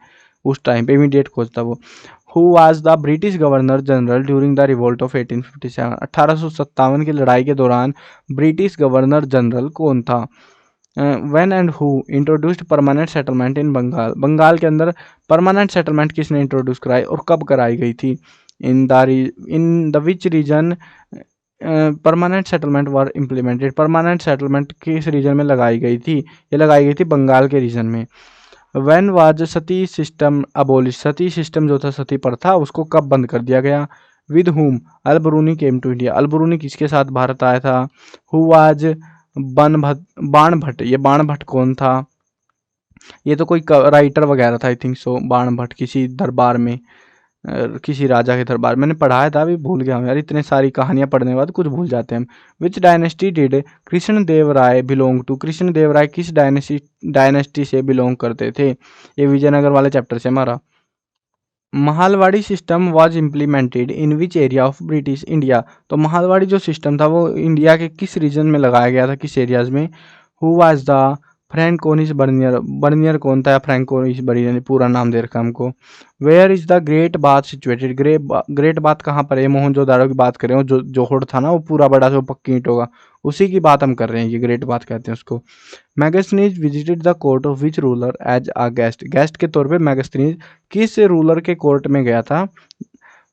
उस टाइम पे इमीडिएट कोज था वो। Who was the British governor general during the revolt of 1857। 1857 की लड़ाई के दौरान ब्रिटिश गवर्नर जनरल कौन था? When and who introduced permanent settlement in Bengal. Bengal के अंदर परमानेंट सेटलमेंट किसने इंट्रोड्यूस कराई और कब कराई गई थी? In the which region permanent settlement were implemented. Permanent settlement किस रीजन में लगाई गई थी? ये लगाई गई थी बंगाल के रीजन में। When was Sati system abolish. Sati system जो था, सती प्रथा, उसको कब बंद कर दिया गया? With whom Al बरूनी came to India. अल बरूनी किसके साथ भारत आया था? हु वाज बाण भट्ट। ये बाण भट्ट कौन था? ये तो कोई राइटर वगैरह था, आई थिंक सो। बाण भट्ट किसी दरबार में, किसी राजा के दरबार, मैंने पढ़ाया था, अभी भूल गया हूँ यार, इतने सारी कहानियां पढ़ने के बाद कुछ भूल जाते हैं हम। Which dynasty did Krishna Deva Raya belong to. Krishna Deva Raya किस डायनेस्टी से बिलोंग करते थे? ये विजयनगर वाले चैप्टर से हमारा। Mahalwari system was implemented in which area of British India. तो महालवाड़ी जो सिस्टम था वो इंडिया के किस रीजन में लगाया गया था, किस एरियाज में? Who was the Francois Bernier. Bernier कौन था? फ्रैंकोनिस बर्नियर, पूरा नाम दे रखा है हमको। Where is the great bath situated. Great bath कहाँ पर है? मोहनजोदाड़ो की बात करें, जो जोहड़ था ना, वो पूरा बड़ा सा पक्की ईंटों का, उसी की बात हम कर रहे हैं, ये ग्रेट बाथ कहते हैं उसको। Megasthenes visited the court of which ruler as a guest. Guest के तौर पे मैगस्थनीज किस रूलर के कोर्ट में गया था?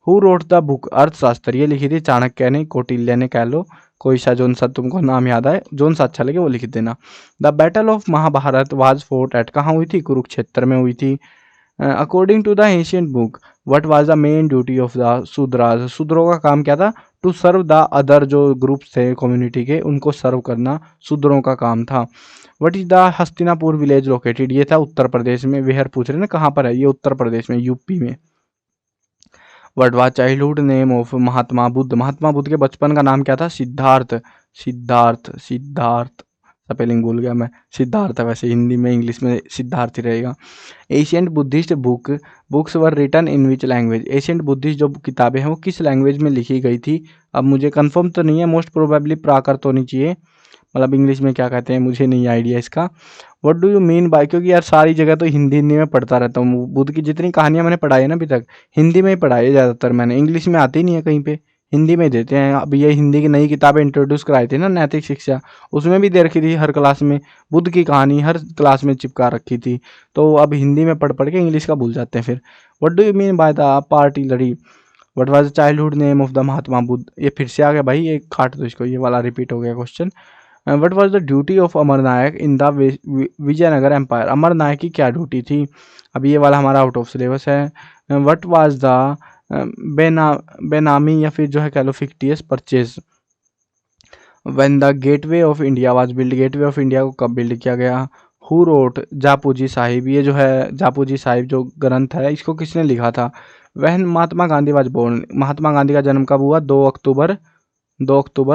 हु रोट द बुक अर्थशास्त्र। ये लिखी थी चाणक्य ने, कौटिल्य ने, कह लो, कोई सा जोन सा तुमको नाम याद आए, जोन सा अच्छा लगे वो लिख देना। The battle of Mahabharata was fought at. कहाँ हुई थी? कुरुक्षेत्र में हुई थी। According to the ancient book what was the main duty of the Shudras. शूद्रों का काम क्या था? टू सर्व द अदर, जो ग्रुप्स थे कम्युनिटी के, उनको सर्व करना शूद्रों का काम था। What is the Hastinapur village located. ये था उत्तर प्रदेश में। वेहर पूछ रहे ना कहाँ पर है, ये उत्तर प्रदेश में, यूपी में। What was childhood name of Mahatma Buddha. Mahatma Buddha के बचपन का नाम क्या था? सिद्धार्थ। सिद्धार्थ, सिद्धार्थ, स्पेलिंग भूल गया मैं। सिद्धार्थ है वैसे हिंदी में, इंग्लिश में सिद्धार्थ ही रहेगा। Ancient Buddhist books were written in which language. Ancient Buddhist जो किताबें हैं वो किस लैंग्वेज में लिखी गई थी? अब मुझे कंफर्म तो नहीं है, मोस्ट प्रोबेबली प्राकृत होनी चाहिए, मतलब इंग्लिश में क्या कहते हैं मुझे नहीं आइडिया इसका। What do you mean bye, क्योंकि यार सारी जगह तो हिंदी हिंदी में पढ़ता रहता हूँ, बुद्ध की जितनी कहानियां मैंने पढ़ाई है ना अभी तक, हिंदी में ही पढ़ाई है ज़्यादातर मैंने, इंग्लिश में आती नहीं है कहीं पे, हिंदी में देते हैं। अब ये हिंदी की नई किताबें इंट्रोड्यूस कराई थी ना, नैतिक शिक्षा, उसमें भी दे रखी थी हर क्लास में, बुद्ध की कहानी हर क्लास में चिपका रखी थी। तो अब हिंदी में पढ़ पढ़ के इंग्लिश का भूल जाते हैं फिर। What do you mean by the पार्टी लड़ी। What was the childhood name of the Mahatma Buddha. ये फिर से आ गया भाई, ये काट दो इसको, ये वाला रिपीट हो गया question. What was the duty of Amarnayaka in the Vijayanagar empire. Amarnayaka की क्या ड्यूटी थी? अब ये वाला हमारा आउट ऑफ सिलेबस है। व्हाट वाज द बेनामी या फिर जो है कह लो fictitious purchase when the Gateway of India was build. Gateway of India को कब बिल्ड किया गया? Who wrote Japji Sahib. ये जो है जापूजी साहिब जो ग्रंथ है इसको किसने लिखा था? वहन महात्मा गांधी वाज बोर्न। महात्मा गांधी का जन्म कब हुआ? 2 अक्टूबर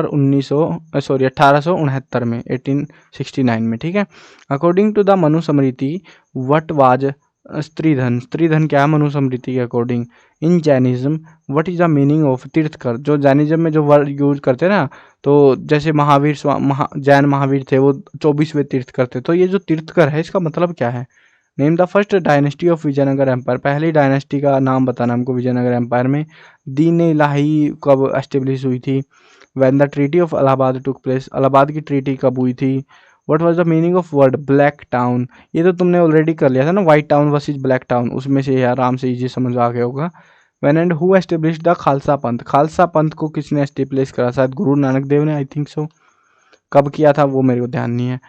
1869 में, 1869 में, ठीक है। According to the Manusmriti what was stridhan. Stridhan क्या है मनुस्मृति के according? In Jainism what is the meaning of Tirthankara. जो जैनिज्म में जो वर्ड यूज करते हैं ना, तो जैसे महावीर जैन महावीर थे वो 24वें तीर्थकर थे, तो ये जो तीर्थकर है इसका मतलब क्या है? Name the first dynasty of Vijayanagar empire. पहली डायनेस्टी का नाम बताना हमको विजयनगर एम्पायर में। दीन इलाही कब एस्टेब्लिश हुई थी? When the treaty of Allahabad took place. Allahabad की ट्रीटी कब हुई थी? What was the meaning of word black town. ये तो तुमने ऑलरेडी कर लिया था ना, white town versus black town, उसमें से आराम से इजी समझ आ गया होगा। When and who establish the Khalsa पंथ। खालसा पंथ को किसने एस्टेब्लिश करा? शायद गुरु नानक देव ने, आई थिंक सो। कब किया था वो मेरे को ध्यान नहीं है।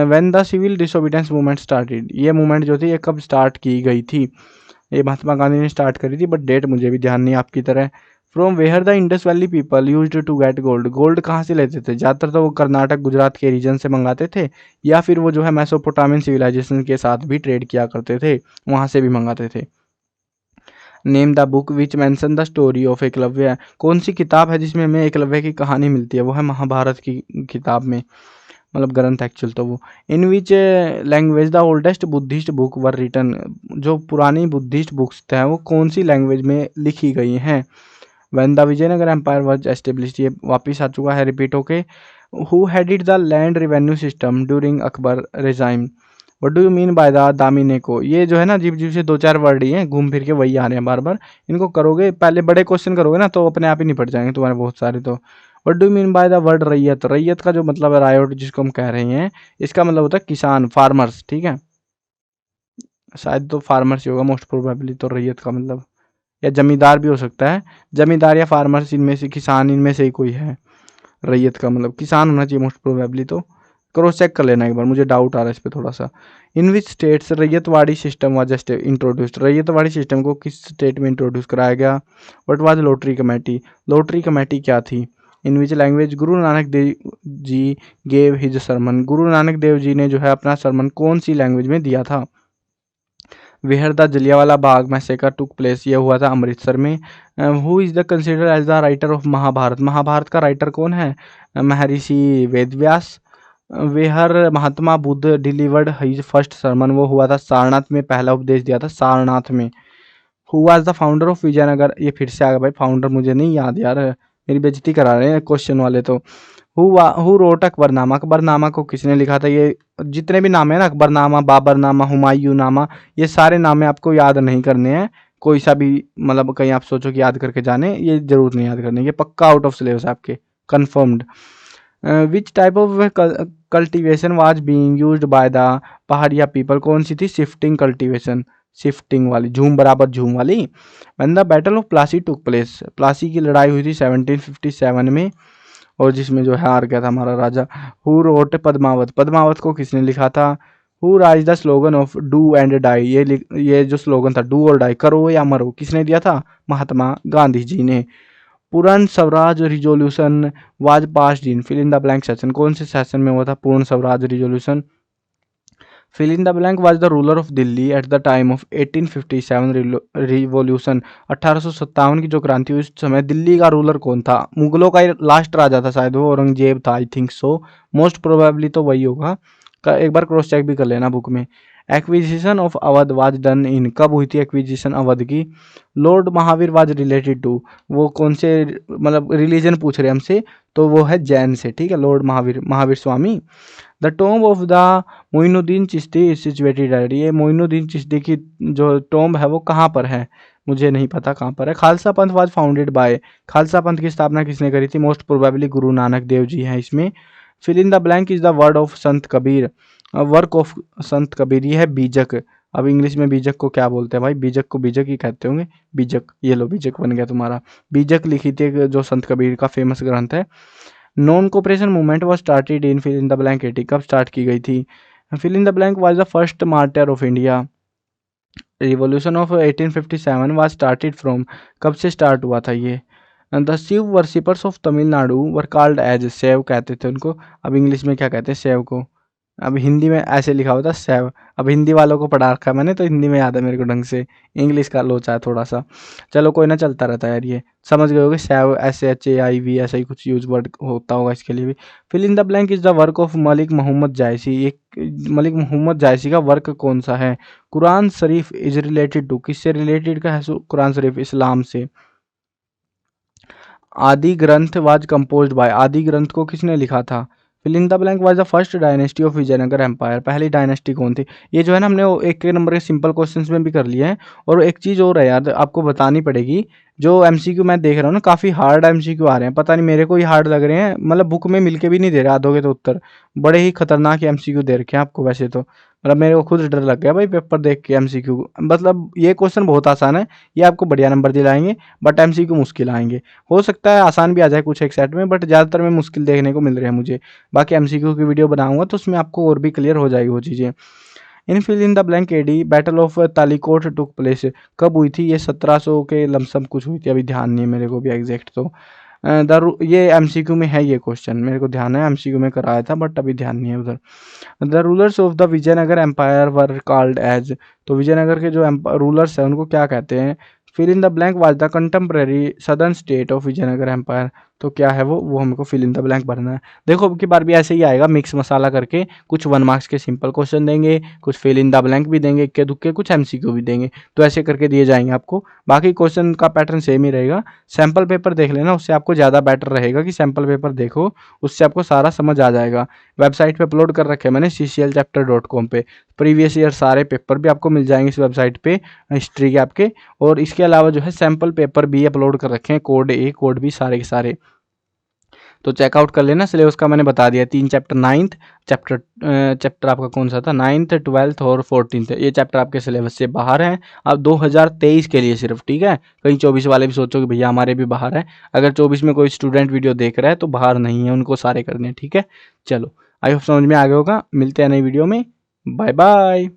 When the civil disobedience movement started. ये मूवमेंट जो थी ये कब स्टार्ट की गई थी? ये महात्मा गांधी ने स्टार्ट करी थी, बट डेट मुझे भी ध्यान नहीं आपकी तरह। From where the Indus valley people used to get gold. Gold कहाँ से लेते थे? ज़्यादातर तो वो कर्नाटक गुजरात के रीजन से मंगाते थे, या फिर वो जो है मेसोपोटामियन सिविलाइजेशन के साथ भी ट्रेड किया करते थे, वहाँ से भी मंगाते थे। Name the book which mention the story of Eklavya. कौन सी किताब है जिसमें हमें एकलव्य की कहानी मिलती है? वो है महाभारत की किताब में, मतलब ग्रंथ एक्चुअल तो वो। In which language the oldest Buddhist book were written. जो पुरानी बुद्धिस्ट बुक्स हैं वो कौन सी लैंग्वेज में लिखी गई हैं? When the Vijayanagar empire was established. ये वापिस आ चुका है रिपीट होके। Who headed the land revenue system during Akbar regime. What do you mean by the Damine Koh, ये जो है ना अजीब अजीब से 2-4 वर्ड ही हैं, घूम फिर के वही आ रहे हैं बार बार। इनको करोगे पहले बड़े क्वेश्चन करोगे ना तो अपने आप ही निपट जाएंगे तुम्हारे बहुत सारे। तो what do you mean by the word रैयत, रैयत का जो मतलब है रायोट जिसको हम कह रहे हैं, इसका मतलब होता है किसान, फार्मर्स, ठीक है। शायद तो फार्मर्स ही होगा मोस्ट प्रोबेबली, तो रैयत का मतलब, या जमींदार भी हो सकता है, जमींदार या फार्मर्स, इनमें से किसान, इनमें से ही कोई है। रैयत का मतलब किसान होना चाहिए मोस्ट प्रोबेबली, तो क्रॉस चेक कर लेना एक बार, मुझे डाउट आ रहा है इस पर थोड़ा सा। In which states Ryotwari system was just introduced, Ryotwari system को किस स्टेट में इंट्रोड्यूस कराया गया। What was lottery committee, lottery committee क्या थी। In which language Guru Nanak Dev ji gave his sermon, Guru Nanak Dev जी ने जो है अपना सरमन कौन सी लैंग्वेज में दिया था। Where the Jallianwala Bagh massacre took place, ये हुआ था अमृतसर में। Who is the consider as the writer of Mahabharata, Mahabharata का राइटर कौन है, Maharshi Vedvyas. Where Mahatma Buddha delivered his first sermon, वो हुआ था सारनाथ में, पहला उपदेश दिया था सारनाथ में। Who was the founder of Vijayanagar, ये फिर से आ गया भाई, फाउंडर मुझे नहीं याद यार, मेरी बेइज्जती करा रहे हैं क्वेश्चन वाले तो। हु रोट अकबरनामा, अकबरनामा को किसने लिखा था। ये जितने भी नाम है ना, अकबरनामा, बाबरनामा, हुमायूं नामा, ये सारे नामे आपको याद नहीं करने हैं। कोई सा भी मतलब कहीं आप सोचो कि याद करके जाने, ये जरूर नहीं याद करने, ये पक्का आउट ऑफ सिलेबस है आपके, confirmed. Which type of cultivation was being used by the Paharia people, कौन सी थी, शिफ्टिंग कल्टिवेशन, शिफ्टिंग वाली, झूम बराबर झूम वाली। When the battle of Plassey took place, Plassey की लड़ाई हुई थी 1757 में, और जिसमें जो है हार गया था हमारा राजा। हु रोट पद्मावत, पद्मावत को किसने लिखा था। Who raise the slogan of do and die, ये जो स्लोगन था डू और डाई, करो या मरो, किसने दिया था, महात्मा गांधी जी ने। Purna Swaraj resolution was passed in fill in the blank session, कौन से सेशन में हुआ था Purna Swaraj resolution. Fill in the blank was the ruler of Delhi at the time of 1857 revolution, 1857 की जो क्रांति हुई उस समय दिल्ली का रूलर कौन था। मुगलों का लास्ट राजा था शायद वो, औरंगजेब था, I think so, most probably तो वही होगा। एक बार क्रॉस चेक भी कर लेना बुक में। Acquisition of Awadh was done in, कब हुई थी एक्विजिशन अवध की। Lord Mahavir was related to, वो कौन से मतलब रिलीजन पूछ रहे हैं हमसे, तो वो है जैन से, ठीक है, Lord Mahavir, Mahavir Swami. The tomb of the Moinuddin Chishti is situated at, ये मोइनुद्दीन चिश्ती की जो टॉम्ब है वो कहाँ पर है, मुझे नहीं पता कहाँ पर है। खालसा पंथ वाज फाउंडेड बाय, खालसा पंथ की स्थापना किसने करी थी, मोस्ट प्रोबेबली गुरु नानक देव जी हैं इसमें। Fill in the blank is the word of Sant Kabir, work of Sant Kabir, ये है बीजक। अब इंग्लिश में बीजक को क्या बोलते हैं भाई, बीजक को बीजक ही कहते होंगे, बीजक, ये लो बीजक बन गया तुम्हारा। बीजक लिखी थी जो संत कबीर का फेमस ग्रंथ है। Non cooperation movement was started in fill in the blank 80, कब स्टार्ट की गई थी। Fill in the blank was the first martyr of India. Revolution of 1857 was started from, कब से स्टार्ट हुआ था ये। The Shiva worshippers of Tamil Nadu were called as, Shaiva कहते थे उनको, अब इंग्लिश में क्या कहते हैं शैव को, अब हिंदी में ऐसे लिखा होता शैव, अब हिंदी वालों को पढ़ा रखा है मैंने तो हिंदी में याद है मेरे को ढंग से, इंग्लिश का लोचा है थोड़ा सा, चलो कोई ना, चलता रहता है यार, ये समझ गए होगे, शैव SHAIV ऐसा ही कुछ यूज वर्ड होता होगा इसके लिए भी। Fill in the blank is the work of Malik Mohammad Jayasi, एक मलिक मोहम्मद जायसी का वर्क कौन सा है। Quran Sharif is related to, किससे रिलेटेड का है कुरान शरीफ, इस्लाम से। आदि ग्रंथ वाज कंपोज्ड बाय, आदि ग्रंथ को किसने लिखा था। Fill in the blank was the first dynasty of Vijayanagar empire, पहली डायनेस्टी कौन थी। ये जो है ना हमने एक नंबर के सिंपल क्वेश्चंस में भी कर लिए हैं। और एक चीज़ और है यार आपको बतानी पड़ेगी, जो MCQ मैं देख रहा हूँ ना काफ़ी हार्ड MCQ आ रहे हैं, पता नहीं मेरे को ही हार्ड लग रहे हैं, मतलब बुक में मिलके भी नहीं दे रहे आधों के तो उत्तर, बड़े ही खतरनाक MCQ दे रखे हैं आपको वैसे तो, मतलब मेरे को खुद डर लग गया भाई पेपर देख के MCQ, मतलब ये क्वेश्चन बहुत आसान है, ये आपको बढ़िया नंबर दिलाएंगे, बट MCQ मुश्किल आएंगे। हो सकता है आसान भी आ जाए कुछ एक सेट में, बट ज़्यादातर में मुश्किल देखने को मिल रहे हैं मुझे। बाकी MCQ की वीडियो बनाऊंगा तो उसमें आपको और भी क्लियर हो जाएगी वो चीज़ें। In fill in the blank AD battle of Talikota took place, कब हुई थी ये, 1700 के लमसम कुछ हुई थी, अभी ध्यान नहीं है मेरे को भी एग्जैक्ट तो। ये MCQ में है ये क्वेश्चन, मेरे को ध्यान है MCQ में कराया था बट अभी ध्यान नहीं है उधर। The rulers of the Vijayanagar empire were called as, तो विजयनगर के जो रूलर्स हैं उनको क्या कहते हैं। Fill in the blank was the contemporary southern state of Vijayanagar empire, तो क्या है वो हमको फिल इन द ब्लैंक भरना है। देखो अब की बार भी ऐसे ही आएगा मिक्स मसाला करके, कुछ 1 मार्क्स के सिंपल क्वेश्चन देंगे, कुछ फिल इन द ब्लैंक भी देंगे, इक्के दुक्के कुछ MCQ भी देंगे, तो ऐसे करके दिए जाएंगे आपको। बाकी क्वेश्चन का पैटर्न सेम ही रहेगा। सैम्पल पेपर देख लेना, उससे आपको ज़्यादा बेटर रहेगा कि सैम्पल पेपर देखो, उससे आपको सारा समझ आ जाएगा। वेबसाइट पे अपलोड कर रखे हैं मैंने CCLchapter.com पे, प्रीवियस ईयर सारे पेपर भी आपको मिल जाएंगे इस वेबसाइट पे हिस्ट्री के आपके। और इसके अलावा जो है सैम्पल पेपर भी अपलोड कर रखे हैं, कोड ए कोड भी सारे के सारे, तो चेकआउट कर लेना। सिलेबस का मैंने बता दिया, 3 चैप्टर, नाइन्थ चैप्टर आपका कौन सा था, 9th 12th और 14th, ये चैप्टर आपके सिलेबस से बाहर हैं अब 2023 के लिए सिर्फ, ठीक है। कहीं 24 वाले भी सोचो कि भैया हमारे भी बाहर है, अगर 24 में कोई स्टूडेंट वीडियो देख रहा है तो बाहर नहीं है, उनको सारे करने हैं, ठीक है। चलो आई होप समझ में आ गया होगा, मिलते हैं नई वीडियो में, बाय बाय।